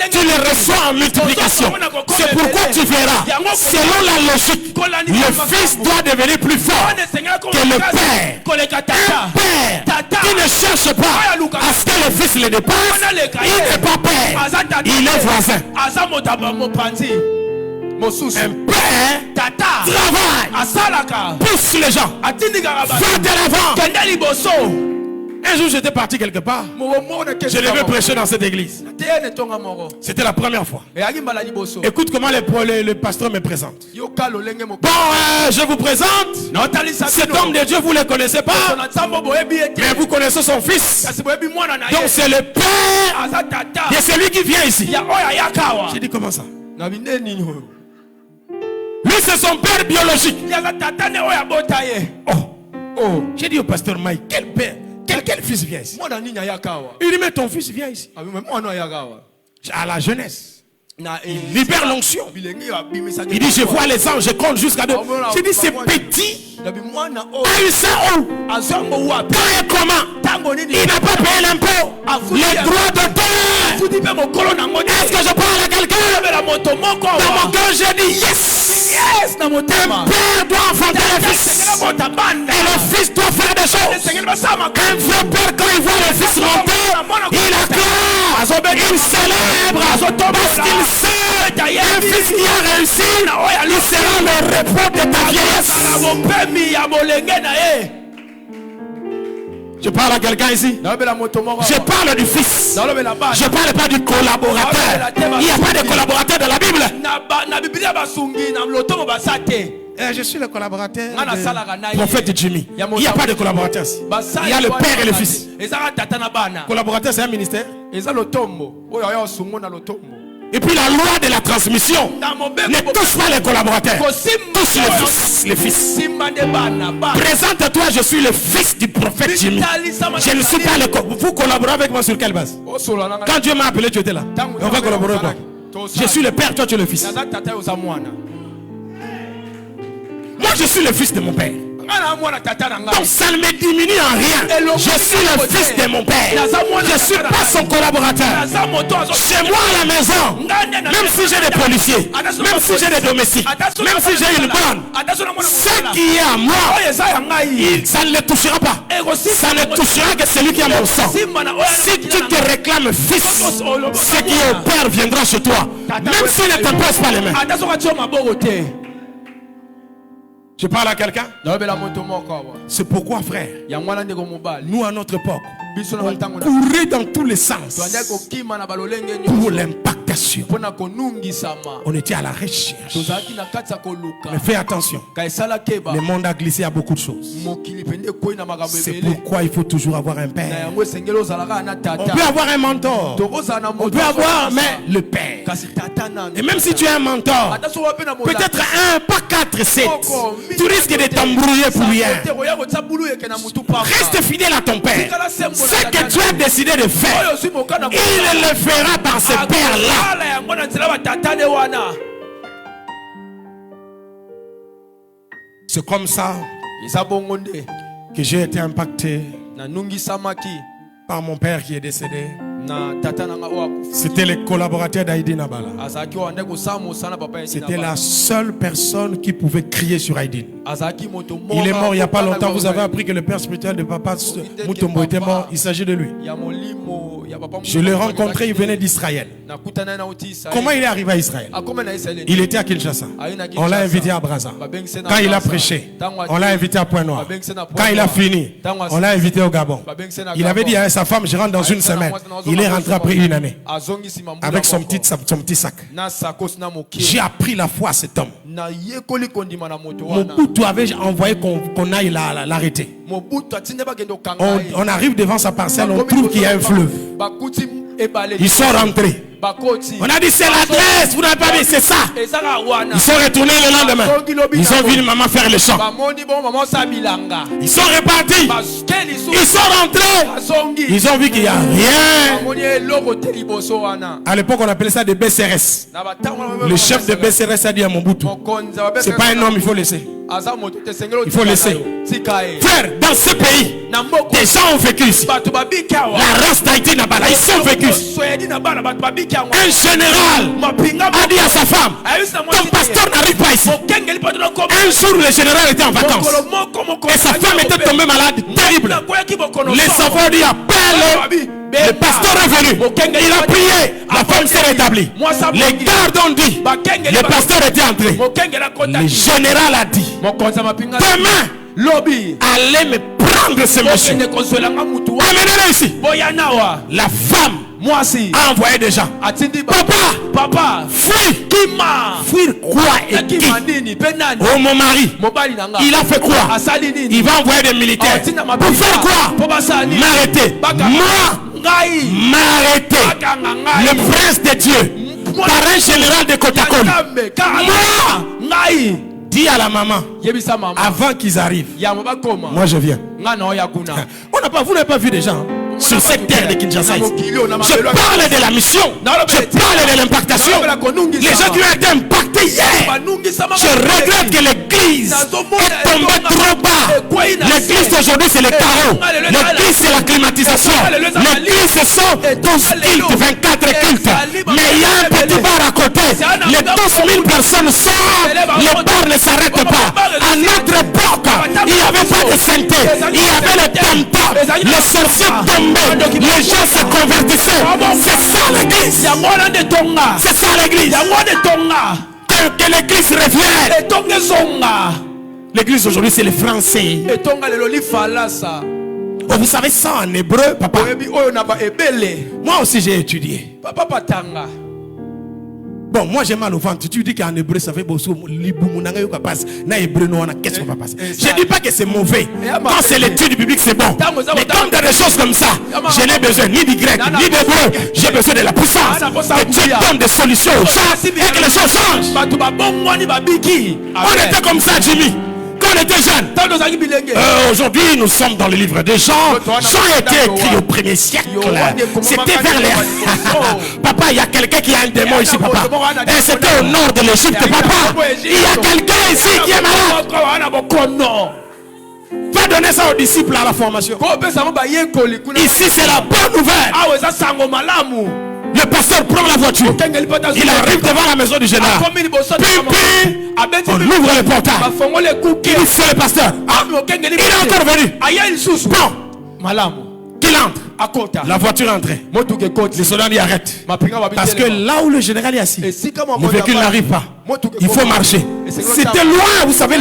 Tu le reçois en multiplication. C'est pourquoi tu verras, selon la logique, le fils doit devenir plus fort que le père. Un père qui ne cherche pas à ce que le fils le dépasse, il n'est pas père, il est voisin. Un père travaille, pousse les gens, va de l'avant. Un jour j'étais parti quelque part, je devais prêcher dans cette église. C'était la première fois. Écoute comment le pasteur me présente. Bon, je vous présente cet homme de Dieu, vous ne le connaissez pas, mais vous connaissez son fils. Donc c'est le père de celui qui vient ici. J'ai dit comment ça? Lui c'est son père biologique. Oh. J'ai dit au pasteur Mike, quel père? Quel fils vient ici? Il dit mais ton fils vient ici. À la jeunesse, il libère l'onction. Il dit je vois les anges, je compte jusqu'à 2. J'ai dit c'est petit. A eu ça où? Quand et comment? Il n'a pas payé l'impôt, les droits d'auteur. Est-ce que je parle à quelqu'un? Dans mon cœur j'ai dit yes. Un père doit enfanter le fils, et le fils doit faire des choses. Un vrai père, quand il voit le fils monter, il acclame, il célèbre, parce qu'il sait un fils qui a réussi, il sera le repos de ta vieillesse. Je parle à quelqu'un ici. Je parle du fils. Je parle pas du collaborateur. Il n'y a pas de collaborateur dans la Bible. Je suis le collaborateur du prophète Jimmy. Il n'y a pas de collaborateur ici. Il y a le père et le fils. Collaborateur, c'est un ministère. Et puis la loi de la transmission ne touche pas les collaborateurs, touche les fils. Présente-toi, je suis le fils du prophète Jimmy. Je ne suis pas le vous collaborez avec moi sur quelle base? Quand Dieu m'a appelé, tu étais là. On va collaborer avec toi. Je suis le père, toi tu es le fils. Moi je suis le fils de mon père. Donc ça ne me diminue en rien. Je suis le fils de mon père. Je ne suis pas son collaborateur. Chez moi à la maison, même si j'ai des policiers, même si j'ai des domestiques, même si j'ai une bande, ce qui est à moi, ça ne le touchera pas. Ça ne touchera que celui qui a mon sang. Si tu te réclames fils, ce qui est au père viendra chez toi, même s'il ne t'impose pas les mains. Je parle à quelqu'un. C'est pourquoi, frère, nous à notre époque, on courait dans tous les sens pour l'impactation. On était à la recherche. Mais fais attention, le monde a glissé à beaucoup de choses. C'est pourquoi il faut toujours avoir un père. On peut avoir un mentor, on peut avoir le père. Et même si tu as un mentor, peut-être un, pas 4, 7, tu risques de t'embrouiller pour rien. Reste fidèle à ton père. Ce que tu as décidé de faire, il le fera par ce père-là. C'est comme ça que j'ai été impacté par mon père qui est décédé. C'était le collaborateur d'Aïdi Nabala. C'était la seule personne qui pouvait crier sur Aïdi. Il est mort il n'y a pas longtemps. Vous avez appris que le père spirituel de papa Mutombo était mort. Il s'agit de lui. Je l'ai rencontré, il venait d'Israël. Comment il est arrivé à Israël? Il était à Kinshasa. On l'a invité à Brazza. Quand il a prêché, on l'a invité à Point-Noir. Quand il a fini, on l'a invité au Gabon. Il avait dit à sa femme, je rentre dans une semaine. Il est rentré après une année avec son petit sac. J'ai appris la foi à cet homme. Mobutu avait envoyé qu'on aille l'arrêter. On arrive devant sa parcelle, on trouve qu'il y a un fleuve. Ils sont rentrés. On a dit c'est l'adresse, vous n'avez pas dit c'est ça. Ils sont retournés le lendemain. Ils ont vu maman faire le chant. Ils sont repartis. Ils sont rentrés. Ils ont vu qu'il n'y a rien. À l'époque on appelait ça des BCRS. Le chef de BCRS a dit à Mobutu, c'est pas un homme, il faut laisser. Il faut laisser. Frère, dans ce pays, des gens ont vécu ici. La race d'Haïti n'a pas là. Ils sont vécu ici. Un général a dit à sa femme, ton pasteur n'arrive pas ici. Un jour, le général était en vacances. Et sa femme était tombée malade, terrible. Les enfants dit, appelle. Le pasteur est venu. Il a prié. La femme s'est rétablie. Les gardes ont dit, le pasteur était entré. Le général a dit, demain, allez me prendre ce monsieur. Amenez-le ici. La femme a envoyé des gens. Papa, fuis. Fuir quoi et qui? Oh mon mari, il a fait quoi? Il va envoyer des militaires. Pour faire quoi? M'arrêter. Moi, m'arrêter. Le prince de Dieu, parrain général de Kotakol. Moi, dis à la maman, avant qu'ils arrivent, moi je viens. Vous n'avez pas vu des gens sur cette terre de Kinshasa. Je parle de la mission. Je parle de l'impactation. Les gens qui ont été impactés hier. Je regrette que l'église est tombée trop bas. L'église aujourd'hui c'est le carreau. L'église c'est la climatisation. L'église ce sont 12 cultes, 24 cultes. Mais il y a un petit bar à côté. Les 12 000 personnes sortent. Le bar ne s'arrête pas. À notre époque, il n'y avait pas de sainteté. Il y avait le tam-tam. Les sorciers tombaient. Les gens se convertissaient. C'est ça l'église. C'est ça l'église. Que l'église revienne. L'église aujourd'hui c'est les Français. Oh, vous savez ça en hébreu, papa? Moi aussi j'ai étudié. Bon, moi j'ai mal au ventre. Tu dis qu'en hébreu ça fait beaucoup. Qu'est-ce qu'on va passer? Je ne dis pas que c'est mauvais. Quand c'est l'étude biblique, c'est bon. Mais quand il y a des choses comme ça, je n'ai besoin ni du grec, ni d'hébreu. J'ai besoin de la puissance. Que Dieu donne des solutions aux gens et que les choses changent. On était comme ça, Jimmy. Quand on était jeune. Aujourd'hui, nous sommes dans le livre des Jean. Jean a été écrit au 1er siècle. C'était vers les... Papa, il y a quelqu'un qui a un démon ici, papa. Et c'était au nord de l'Égypte, papa. Il y a quelqu'un ici qui est malade. Va donner ça aux disciples à la formation. Ici, c'est la bonne nouvelle. Le pasteur prend la voiture. Il arrive devant la maison du général. On ouvre le portail. Il dit c'est le pasteur. Il est encore venu. Bon. Qu'il entre. La voiture est entrée. Les soldats y arrêtent. Parce que là où le général est assis, le véhicule n'arrive pas. Il faut marcher. C'était loin, vous savez.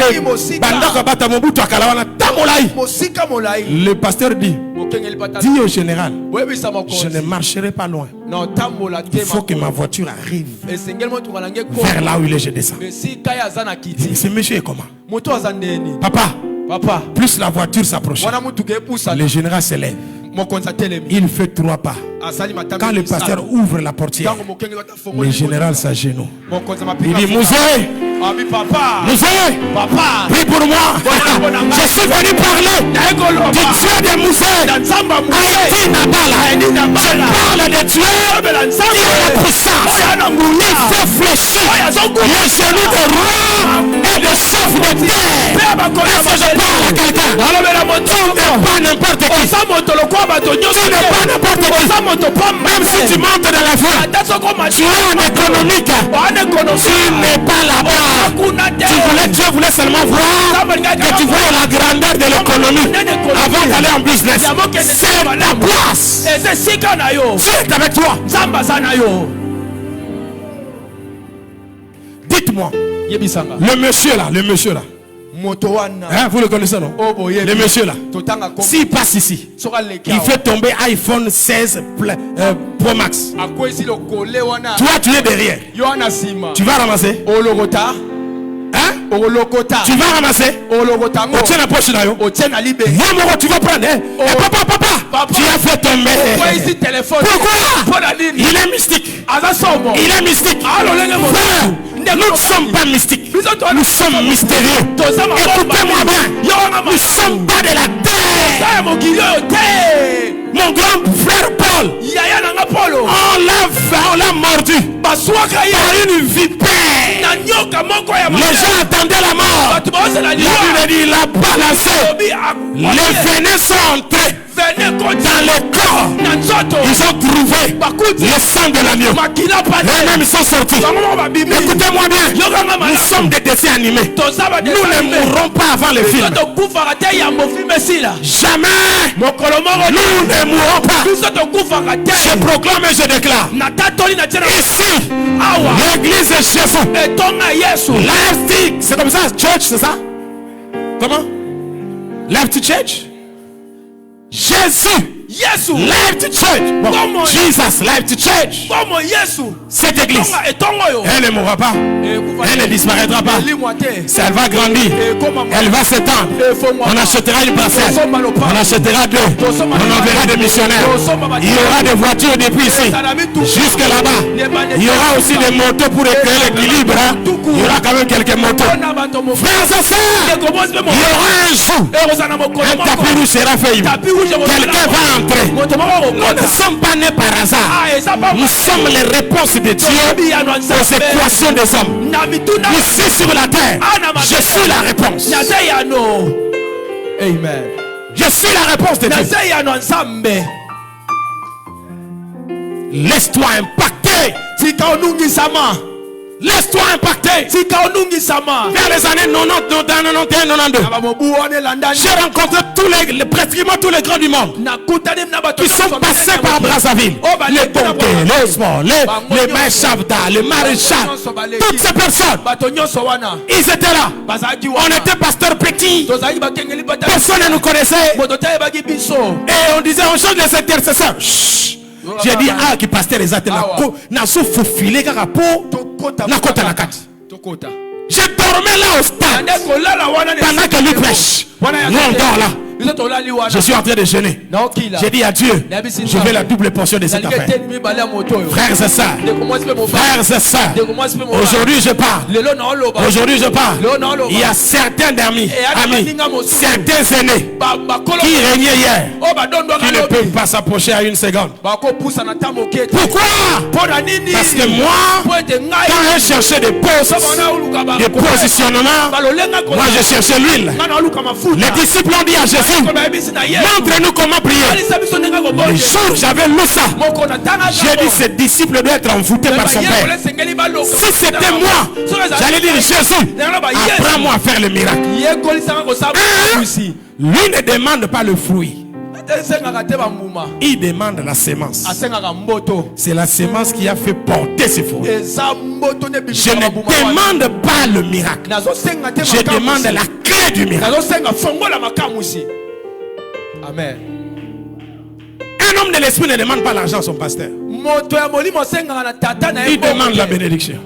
Le pasteur dit, dis au général, je ne marcherai pas loin. Il faut que ma voiture arrive vers là où il est, je descends. Ce monsieur est comment? Papa, plus la voiture s'approche, le général se lève. Il fait 3 pas. Quand le pasteur ouvre la portière, le général s'agenouille. Il dit, Mouzé, prie pour moi. Je suis venu parler du Dieu de Mouzé. Haïti Nabala. Je parle de Dieu qui a la puissance. Il fait fléchir les genoux de roi et de chef de terre. Est-ce que je parle à quelqu'un? Tu n'es pas n'importe qui. Tu n'es pas n'importe qui. Même si tu montes dans la foi, tu es en économique. Tu n'es pas là-bas. Dieu voulait seulement voir que tu vois la grandeur de l'économie avant d'aller en business. C'est ta place. Dieu est avec toi. Dites-moi, le monsieur là. Hein, vous le connaissez, non? Le monsieur là, s'il passe ici, il fait tomber iPhone 16 Pro Max. Toi tu es derrière, tu vas ramasser. Tu vas ramasser. Tu tiens la poche là. Tu vas prendre. Papa, tu as fait tomber. Pourquoi? Il est mystique. Il est mystique. Frère, nous ne sommes pas mystiques. Nous sommes mystérieux. Écoutez-moi bien. Nous ne sommes pas de la terre. Mon grand frère Paul, on l'a mordu par une vipère. Les gens attendaient la mort. La Bible dit, il a balancé. Les venins sont entrés dans le corps. Ils ont trouvé le sang de l'agneau. Et même ils sont sortis. Écoutez-moi bien. Nous sommes des dessins animés. Nous ne mourrons pas avant le film. Jamais. Nous ne mourrons pas. Je proclame et je déclare. Ici, l'église de Jésus. Leipzig. C'est comme ça, church, c'est ça? Comment? Leipzig Church? Jésus. Leipzig Church. Bon, Jesus, Leipzig Church. Cette église, elle ne mourra pas. Elle ne disparaîtra pas. Elle va grandir. Elle va s'étendre. On achètera une parcelle. On achètera deux. On enverra des missionnaires. Il y aura des voitures depuis ici jusque là-bas. Il y aura aussi des motos pour créer l'équilibre. Il y aura quand même quelques motos. Frères et sœurs, il y aura un jour. Un tapis rouge sera fait. Quelqu'un va entrer. Nous ne sommes pas nés par hasard. Nous sommes les réponses de Dieu aux équations des hommes. Ici sur la terre, je suis la réponse. Amen. Je suis la réponse de Dieu. Laisse-toi impacter. Laisse-toi impacter. Vers les années 90, 91, 92. J'ai rencontré pratiquement tous les grands du monde qui sont passés par Brazzaville. Les pompiers, les sports, les maréchals, les maréchals. Toutes ces personnes, ils étaient là. On était pasteur petit. Personne ne nous connaissait. Et on disait, on change les intercesseurs. J'ai dit, qui pasteur les ateliers. N'a souffle filé car pour na kota na kati. Je dormais là au stade pendant que lui prêche. Nous on dort là. Je suis en train de jeûner. J'ai dit à Dieu, je veux la double portion de cette affaire. Frères et sœurs, aujourd'hui je parle. Aujourd'hui je parle. Il y a certains amis, certains aînés qui régnaient hier, qui ne peuvent pas s'approcher à une seconde. Pourquoi? Parce que moi, quand je cherchais des postes, des positionnements, moi je cherchais l'huile. Les disciples ont dit à Jésus, montre-nous comment prier. Le jour j'avais lu ça, j'ai dit, ce disciple doit être envoûté par son père. Si c'était moi, j'allais dire, Jésus, apprends-moi à faire le miracle. Lui ne demande pas le fruit, il demande la sémence. C'est la sémence qui a fait porter ses fruits. Je ne demande pas le miracle, je demande la clé du miracle. Amen. Un homme de l'esprit ne demande pas l'argent à son pasteur. Il demande la bénédiction.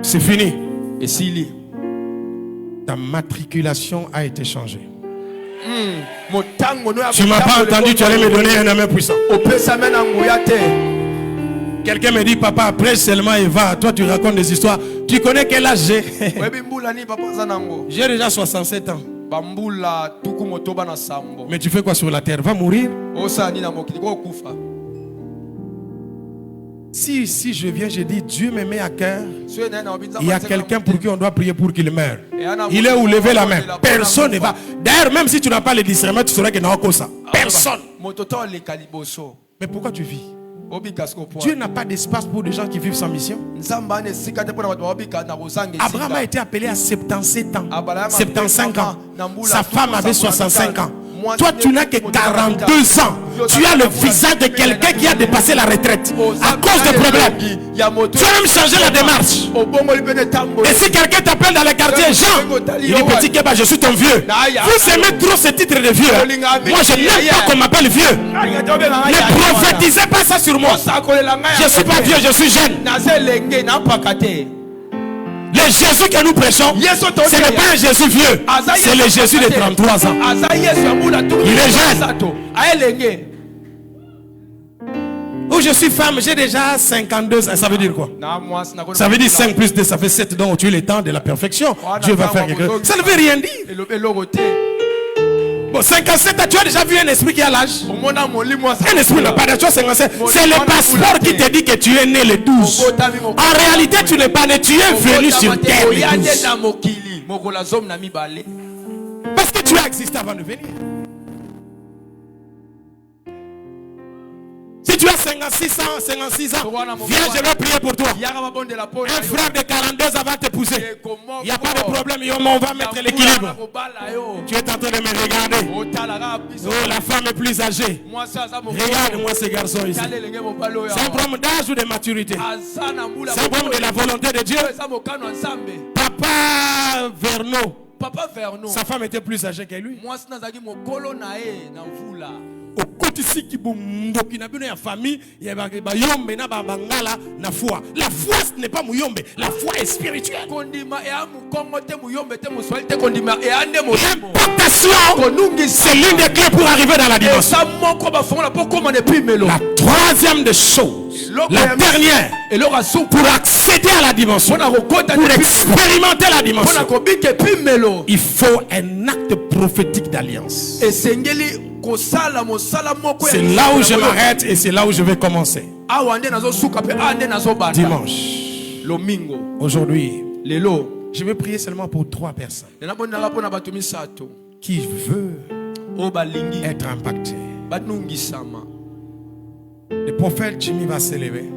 C'est fini. Et s'il ta matriculation a été changée. Tu m'as pas entendu, tu allais me donner un amen puissant. Quelqu'un me dit, papa, prêche seulement et va. Toi, tu racontes des histoires. Tu connais quel âge j'ai? J'ai déjà 67 ans. Mais tu fais quoi sur la terre? Va mourir? Si je viens, je dis, Dieu me met à cœur. Il y a quelqu'un pour qui on doit prier pour qu'il meure. Il est où? Levez la main. Personne ne va. D'ailleurs, même si tu n'as pas le discernement, tu saurais qu'il n'y a pas ça. Personne. Mais pourquoi tu vis? Dieu n'a pas d'espace pour des gens qui vivent sans mission. Abraham a été appelé à 77 ans. 75 ans. Sa femme avait 65 ans. Toi, tu n'as que 42 ans. Tu as le visage de quelqu'un qui a dépassé la retraite à cause des problèmes. Tu as même changé la démarche. Et si quelqu'un t'appelle dans le quartier, Jean, il dit petit Keba, je suis ton vieux. Vous aimez trop ce titre de vieux. Moi, je n'aime pas qu'on m'appelle vieux. Ne prophétisez pas ça sur moi. Je ne suis pas vieux, je suis jeune. Le Jésus que nous prêchons, ce n'est pas un Jésus vieux, c'est le Jésus de 33 ans. Il est jeune. Où je suis femme, j'ai déjà 52 ans. Ça veut dire quoi? Ça veut dire 5 plus 2, ça fait 7. Donc tu es le temps de la perfection. Dieu va faire quelque chose. Ça ne veut rien dire. Bon, 57 ans, tu as déjà vu un esprit qui a l'âge? Un esprit n'a pas d'âge, 57. C'est le passeport qui te dit que tu es né le 12. En réalité, tu n'es pas né, tu es venu sur terre le 12. Parce que tu as existé avant de venir. Si tu as 56 ans, viens, je vais prier pour toi. Un frère de 42 ans va t'épouser. Il n'y a pas de problème, on va mettre l'équilibre. Tu es en train de me regarder. Oh, la femme est plus âgée. Regarde-moi ce garçon ici. C'est un problème d'âge ou de maturité? C'est un problème de la volonté de Dieu. Papa Verno, sa femme était plus âgée que lui. Au côté qui bomboki na bino ya famille ya ba yombe na ba bangala na foi. La foi ce n'est pas muyombe, la foi est spirituelle. L'importation, c'est l'une des clés pour arriver dans la dimension. La troisième des choses, la dernière, pour accéder à la dimension, pour expérimenter la dimension, il faut un acte prophétique d'alliance. C'est là où je m'arrête et c'est là où je vais commencer. Dimanche. Aujourd'hui, je vais prier seulement pour 3 personnes qui veulent être impactés. Le prophète Jimmy va s'élever.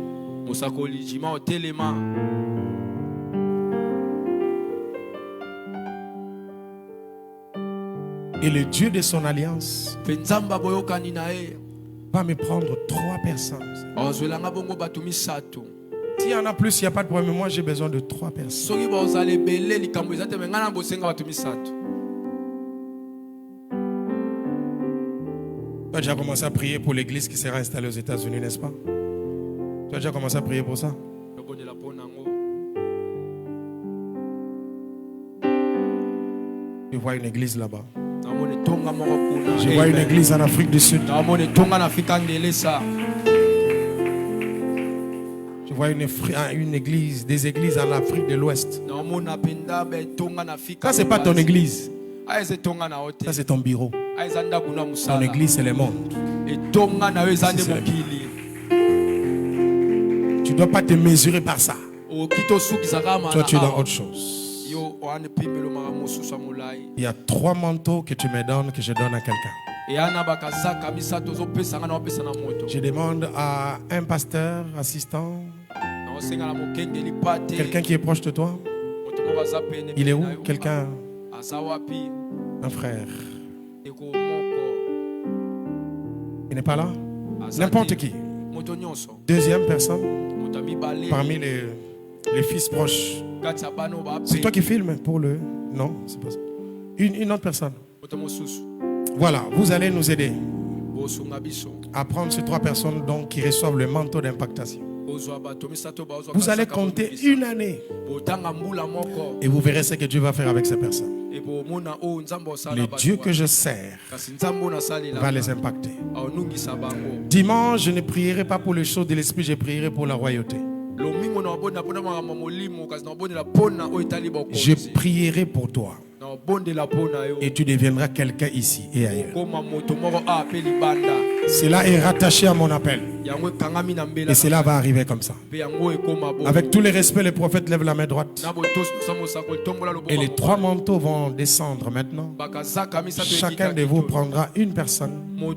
Et le Dieu de son alliance va me prendre 3 personnes. S'il y en a plus, il n'y a pas de problème. Moi, j'ai besoin de 3 personnes. Tu as déjà commencé à prier pour l'église qui sera installée aux États-Unis, n'est-ce pas? Tu as déjà commencé à prier pour ça? Je vois une église là-bas. Je vois une église en Afrique du Sud. Je vois une église, des églises en Afrique de l'Ouest. Ça, c'est pas ton église. Ça, c'est ton bureau. Ton église, c'est le monde. Tu ne dois pas te mesurer par ça. Toi, tu es dans autre chose. Il y a 3 manteaux que tu me donnes, que je donne à quelqu'un. Je demande à un pasteur, assistant, quelqu'un qui est proche de toi. Il est où? Quelqu'un? Un frère. Il n'est pas là? N'importe qui. Deuxième personne, parmi les fils proches. C'est toi qui filmes pour le... Non, c'est pas ça. Une autre personne. Voilà, vous allez nous aider à prendre ces 3 personnes donc, qui reçoivent le manteau d'impactation. Vous allez compter 1 année et vous verrez ce que Dieu va faire avec ces personnes. Le Dieu que je sers va les impacter. Dimanche, je ne prierai pas pour les choses de l'esprit, je prierai pour la royauté. Je prierai pour toi et tu deviendras quelqu'un ici et ailleurs. Cela est rattaché à mon appel et cela va arriver comme ça. Avec tout le respect, le prophète lève la main droite et les 3 manteaux vont descendre maintenant. Chacun de vous prendra une personne pour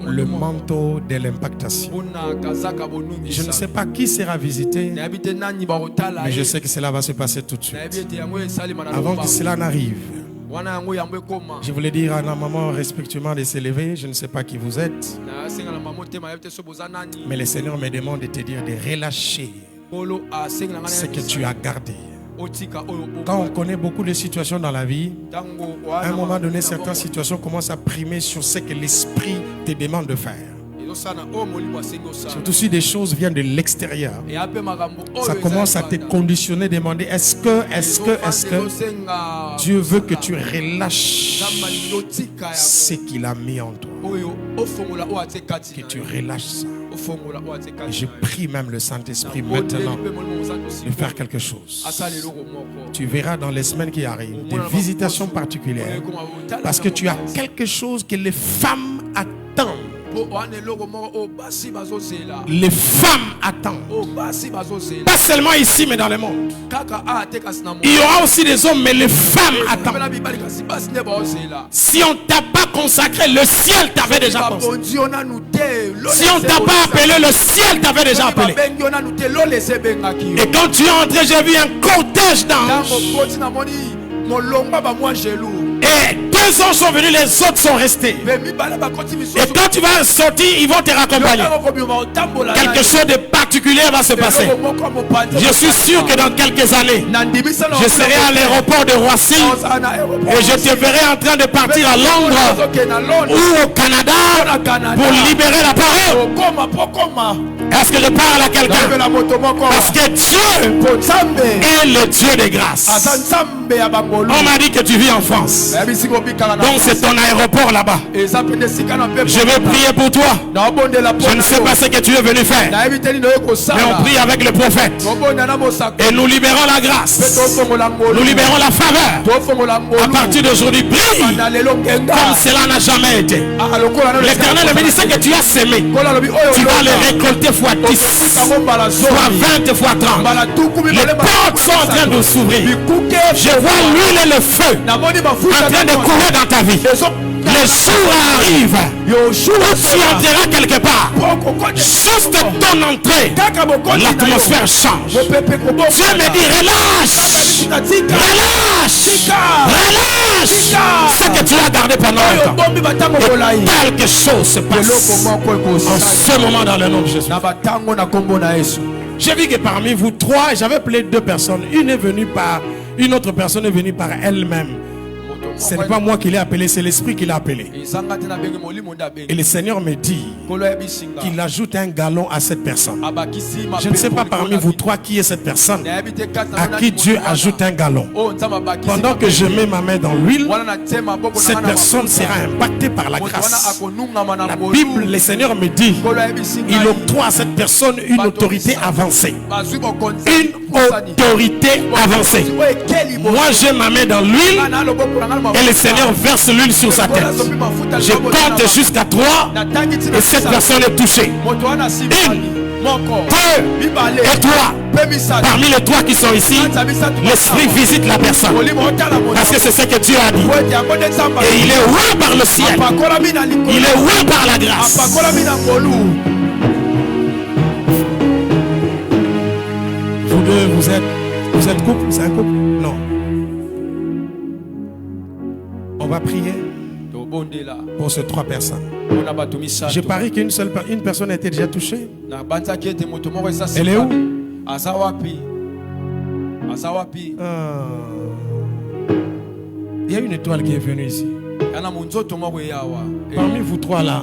le manteau de l'impactation. Je ne sais pas qui sera visité, mais je sais que cela va se passer tout de suite. Avant que cela n'arrive, Je voulais dire à la maman respectueusement de s'élever. Je ne sais pas qui vous êtes. Mais le Seigneur me demande de te dire de relâcher ce que tu as gardé. Quand on connaît beaucoup de situations dans la vie, à un moment donné, certaines situations commencent à primer sur ce que l'esprit te demande de faire. Surtout si des choses viennent de l'extérieur, ça commence à te conditionner, demander est-ce que Dieu veut que tu relâches ce qu'il a mis en toi, que tu relâches ça. Et je prie même le Saint-Esprit maintenant de faire quelque chose. Tu verras dans les semaines qui arrivent des visitations particulières, parce que tu as quelque chose que les femmes attendent. Les femmes attendent. Pas seulement ici, mais dans le monde. Il y aura aussi des hommes, mais les femmes attendent. Si on t'a pas consacré, le ciel t'avait déjà consacré. Si on t'a pas appelé, le ciel t'avait déjà appelé. Et quand tu es entré, j'ai vu un cortège d'anges. Et 2 ans sont venus, les autres sont restés. Et quand tu vas sortir, ils vont te raccompagner. Quelque chose de particulier va se passer. Je suis sûr que dans quelques années, je serai à l'aéroport de Roissy et je te verrai en train de partir à Londres ou au Canada pour libérer la parole. Est-ce que je parle à quelqu'un? Parce que Dieu est le Dieu des grâces. On m'a dit que tu vis en France. Donc c'est ton aéroport là-bas. Je vais prier pour toi. Je ne sais pas ce que tu es venu faire, mais on prie avec le prophète. Et nous libérons la grâce. Nous libérons la faveur. À partir d'aujourd'hui, brille comme cela n'a jamais été. L'Éternel me dit ce que tu as semé, tu vas le récolter fois 10, fois 20, fois 30. Les portes sont en train de s'ouvrir. Je vois l'huile et le feu en train de courir dans ta vie. Les jours arrivent où tu entreras quelque part. Juste ton entrée, l'atmosphère change. Dieu me dit relâche, relâche ce que tu as gardé pendant longtemps. Et quelque chose se passe en ce moment dans le nom de Jésus. J'ai vu que parmi vous 3, j'avais appelé 2 personnes. Une autre personne est venue par elle-même. Ce n'est pas moi qui l'ai appelé, c'est l'Esprit qui l'a appelé. Et le Seigneur me dit qu'il ajoute un galon à cette personne. Je ne sais pas parmi vous 3 qui est cette personne à qui Dieu ajoute un galon. Pendant que je mets ma main dans l'huile, cette personne sera impactée par la grâce. La Bible, le Seigneur me dit, il octroie à cette personne une autorité avancée. Une autorité avancée. Moi, je mets ma main dans l'huile et le Seigneur verse l'huile sur sa tête. Je compte jusqu'à 3 et cette personne est touchée. 1, 2 et 3. Parmi les 3 qui sont ici, l'Esprit visite la personne. Parce que c'est ce que Dieu a dit. Et il est oint par le ciel. Il est oint par la grâce. Vous deux, vous êtes couple? C'est un couple? Non. On va prier pour ces 3 personnes. Je parie qu'une personne a été déjà touchée. Elle est où? Il y a une étoile qui est venue ici. Parmi vous 3 là,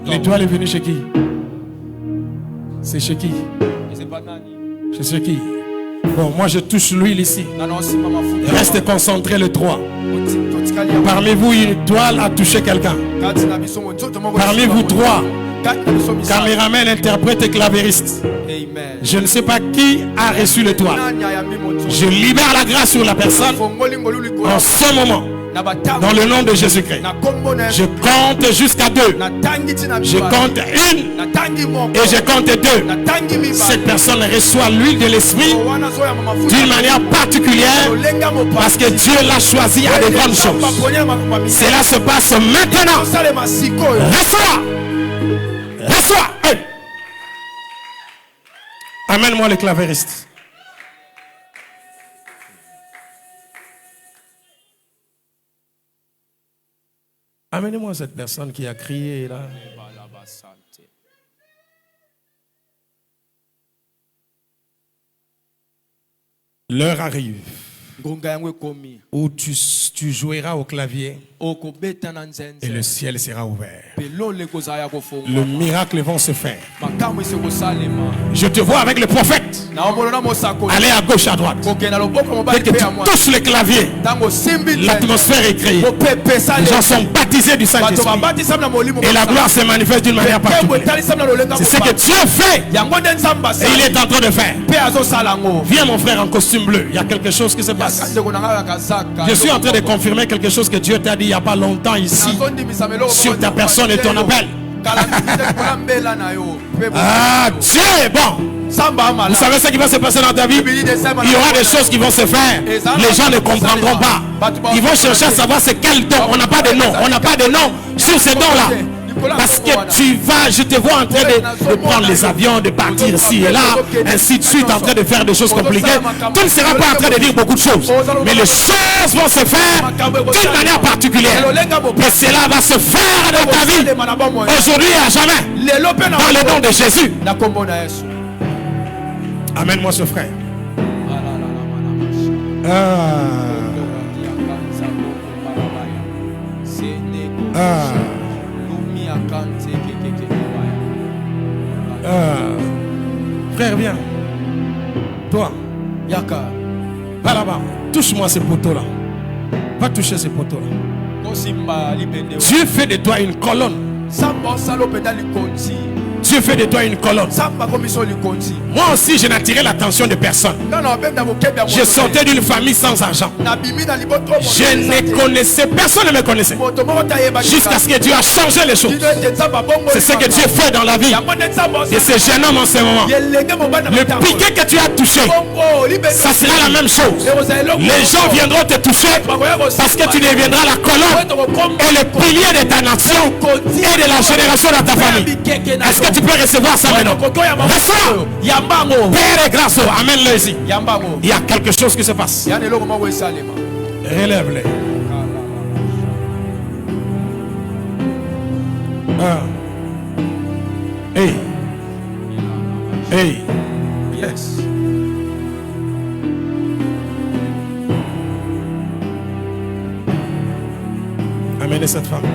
l'étoile est venue chez qui? C'est chez qui? C'est chez qui? Bon, moi je touche l'huile ici. Reste concentré le 3. Parmi vous, une étoile a touché quelqu'un. Parmi vous 3, caméraman, interprète et clavériste. Je ne sais pas qui a reçu l'étoile. Je libère la grâce sur la personne en ce moment. Dans le nom de Jésus-Christ. Je compte jusqu'à 2. Je compte 1 et je compte 2. Cette personne reçoit l'huile de l'Esprit d'une manière particulière parce que Dieu l'a choisi à de grandes choses. Cela se passe maintenant. Reçois. Reçois. Hey. Amène-moi le clavériste. Amenez-moi cette personne qui a crié là. L'heure arrive où tu joueras au clavier et le ciel sera ouvert. Le miracle vont se faire. Je te vois avec le prophète aller à gauche à droite. Dès que tu touches le clavier, l'atmosphère est créée. Les gens sont baptisés du Saint-Esprit et la gloire se manifeste d'une manière particulière. C'est ce que Dieu fait et il est en train de faire. Viens mon frère en costume bleu, il y a quelque chose qui se passe. Je suis en train de confirmer quelque chose que Dieu t'a dit il n'y a pas longtemps ici sur ta personne et ton appel. Ah, Dieu est bon. Vous savez ce qui va se passer dans ta vie? Il y aura des choses qui vont se faire. Les gens ne comprendront pas. Ils vont chercher à savoir c'est quel don. On n'a pas de nom. On n'a pas de nom sur ces dons-là. Parce que tu vas, je te vois en train de prendre les avions, de partir ici et là, ainsi de suite, en train de faire des choses compliquées. Tu ne seras pas en train de dire beaucoup de choses, mais les choses vont se faire d'une manière particulière. Et cela va se faire dans ta vie, aujourd'hui et à jamais, dans le nom de Jésus. Amène-moi ce frère. Frère, viens. Toi, Yaka, va là-bas. Touche-moi ces poteaux-là. Va toucher ces poteaux-là. Dieu fait de toi une colonne. Dieu fait de toi une colonne. Moi aussi, je n'attirais l'attention de personne. Je sortais d'une famille sans argent. Je ne connaissais, personne ne me connaissait. Jusqu'à ce que Dieu a changé les choses. C'est ce que Dieu fait dans la vie de ce jeune homme en ce moment. Le piquet que tu as touché, ça sera la même chose. Les gens viendront te toucher parce que tu deviendras la colonne et le pilier de ta nation et de la génération de ta famille. Est-ce que tu peux recevoir ça maintenant? Reçois. Père et grâce. Amène-le ici. Il y a quelque chose qui se passe. Relève-les. Hey. Hey. Yes. Amenez cette femme.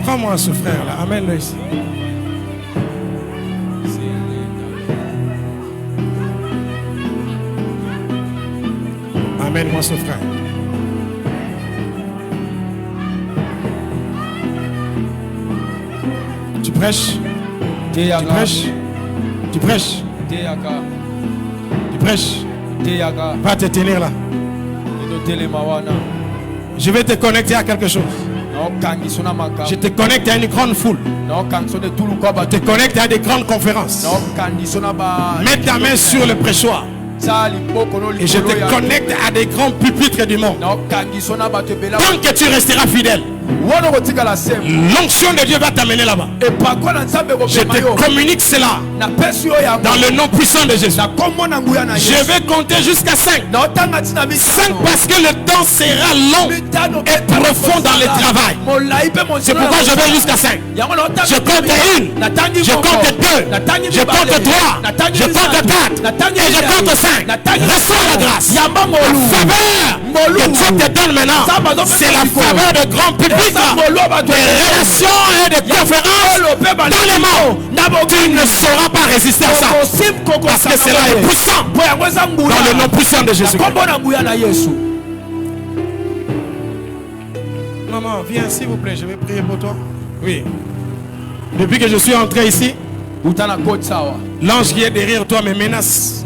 Prends-moi ce frère là, amène-le ici. Amène-moi ce frère. Tu prêches? Tu prêches? Tu prêches? Tu prêches? Va te tenir là. Je vais te connecter à quelque chose. Je te connecte à une grande foule. Je te connecte à des grandes conférences. Mets ta main sur le pressoir. Et je te connecte à des grands pupitres du monde. Tant que tu resteras fidèle, l'onction de Dieu va t'amener là-bas. Je te communique cela dans le nom puissant de Jésus. Je vais compter jusqu'à 5. 5 parce que le temps sera long et profond dans le travail. C'est pourquoi je vais jusqu'à 5. Je compte 1, je compte 2, je compte 3, je compte 4 et je compte 5. Reçois la grâce. La faveur que Dieu te donne maintenant, c'est la faveur de grand public, de relations et de conférences dans le monde. Tu ne sauras pas résister à ça parce que cela est puissant dans le nom puissant de Jésus. Maman, viens s'il vous plaît, je vais prier pour toi. Oui. Depuis que je suis entré ici, l'ange qui est derrière toi me menace.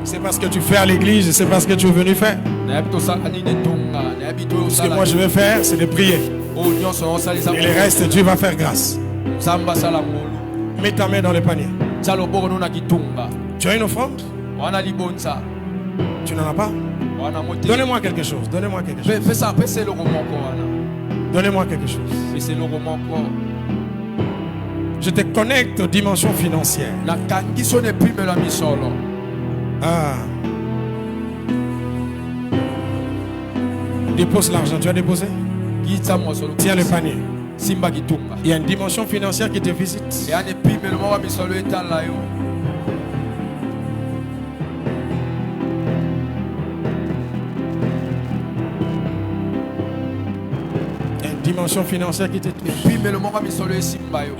C'est parce que tu fais à l'église, c'est parce que tu es venu faire. Ce que moi je vais faire, c'est de prier. Et le reste, Dieu va faire grâce. Mets ta main dans le panier. Tu as une offrande? Tu n'en as pas? Donnez-moi quelque chose. Donnez-moi quelque chose. Donnez-moi quelque chose. Je te connecte aux dimensions financières. Ah. Dépose l'argent. Tu as déposé? Tiens le panier. Il y a une dimension financière qui te visite. Dimension financière qui te touche.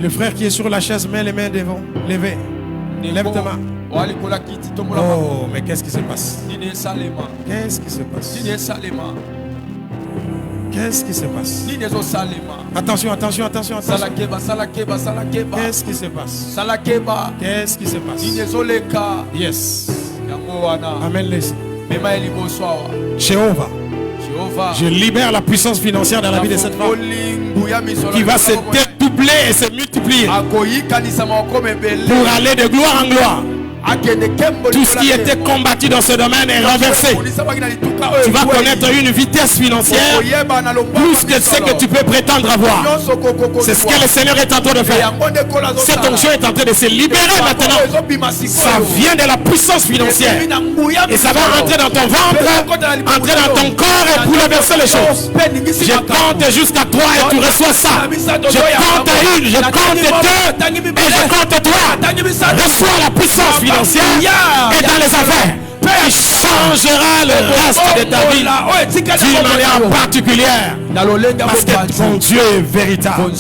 Le frère qui est sur la chaise met les mains devant. Levez. Lève ta main. Oh, mais qu'est-ce qui se passe? Qu'est-ce qui se passe? Qu'est-ce qui se passe? Attention, attention, attention, attention. Qu'est-ce qui se passe? Qu'est-ce qui se passe? Yes. Amène-les. Jéhovah. Je libère la puissance financière dans la vie de cette femme qui va se dédoubler et se multiplier pour aller de gloire en gloire. Tout ce qui était combattu dans ce domaine est renversé. Tu vas connaître une vitesse financière plus que ce que tu peux prétendre avoir. C'est ce que le Seigneur est en train de faire. Cette onction est en train de se libérer maintenant. Ça vient de la puissance financière. Et ça va rentrer dans ton ventre, entrer dans ton corps et bouleverser les choses. Je compte jusqu'à 3 et tu reçois ça. Je compte à 1, je compte 2 et je compte 3. Reçois la puissance financière. Et dans les affaires, il changera le reste de ta vie d'une manière particulière, parce que ton Dieu est véritable.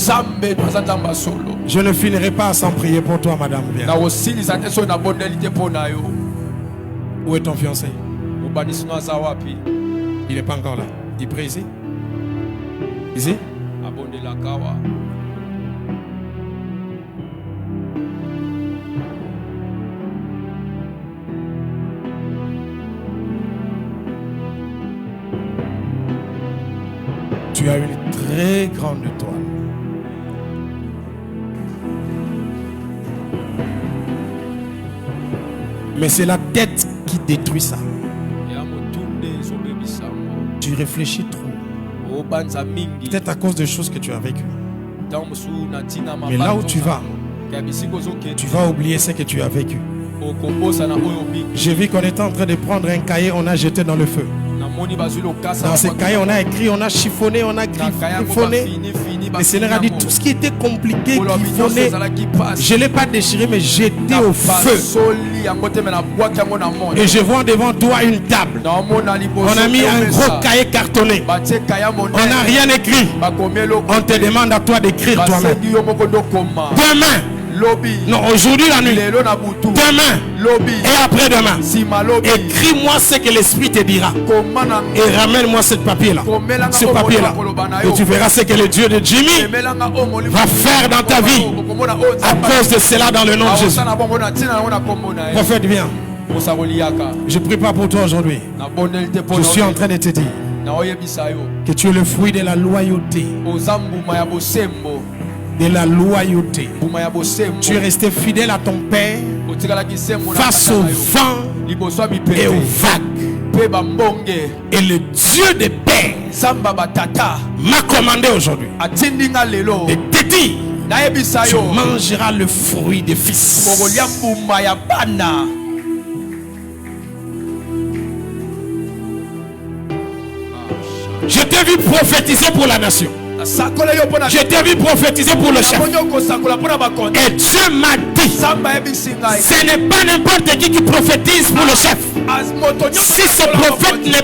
Je ne finirai pas sans prier pour toi, madame. Viens. Où est ton fiancé? Il n'est pas encore là. Il prie ici? Ici? Tu as une très grande étoile. Mais c'est la tête qui détruit ça. Tu réfléchis trop. Peut-être à cause des choses que tu as vécues. Mais là où tu vas oublier ce que tu as vécu. J'ai vu qu'on était en train de prendre un cahier, on a jeté dans le feu. Dans ce cahier, on a écrit, on a chiffonné, on a griffonné. Le Seigneur a dit tout ce qui était compliqué, griffonné, je ne l'ai pas déchiré, mais jeté au feu. Et je vois devant toi une table. On a mis un gros cahier cartonné. On n'a rien écrit. On te demande à toi d'écrire toi-même. Demain. Non, aujourd'hui la nuit. Demain et après-demain. Écris-moi ce que l'Esprit te dira. Et ramène-moi ce papier-là. Ce papier-là. Et tu verras ce que le Dieu de Jimmy va faire dans ta vie. À cause de cela, dans le nom de Jésus. Prophète, viens. Je ne prie pas pour toi aujourd'hui. Je suis en train de te dire que tu es le fruit de la loyauté. De la loyauté. Tu es resté fidèle à ton Père face au vent et aux vagues. Et le Dieu des pères m'a commandé aujourd'hui de te dire: tu mangeras le fruit des fils. Je t'ai vu prophétiser pour la nation. Je t'ai vu prophétiser pour le chef. Et Dieu m'a dit: ce n'est pas n'importe qui prophétise pour le chef. Si ce prophète n'a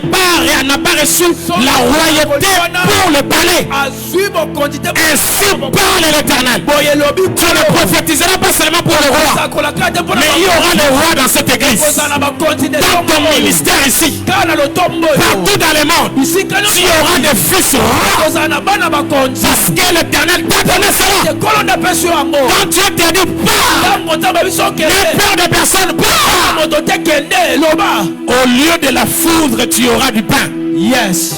pas reçu la royauté pour le palais, ainsi parle l'Éternel. Tu ne prophétiseras pas seulement pour le roi, mais il y aura le roi dans cette église. Dans ton ministère ici, partout dans le monde, tu auras des fils rois. Parce que l'Éternel t'a donné cela. Quand Dieu t'a dit pas, ne peur de personne pas. Au lieu de la foudre, tu auras du pain. Yes.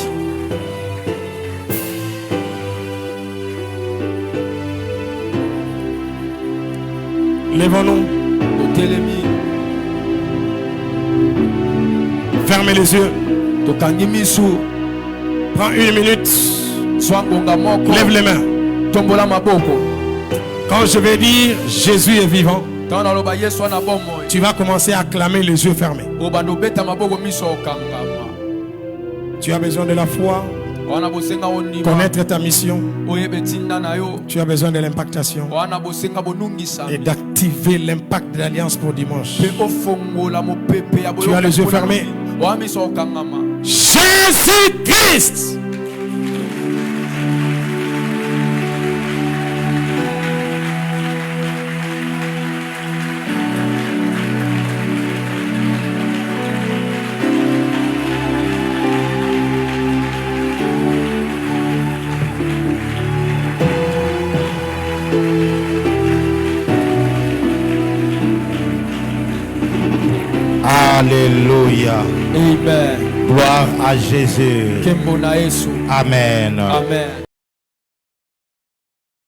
Lèvons-nous. Fermez les yeux. Prends 1 minute. Lève les mains. Quand je vais dire Jésus est vivant, tu vas commencer à clamer les yeux fermés. Tu as besoin de la foi, connaître ta mission. Tu as besoin de l'impactation et d'activer l'impact de l'Alliance pour dimanche. Tu as les yeux fermés. Jésus-Christ. Alléluia. Amen. Gloire à Jésus. Amen. Amen.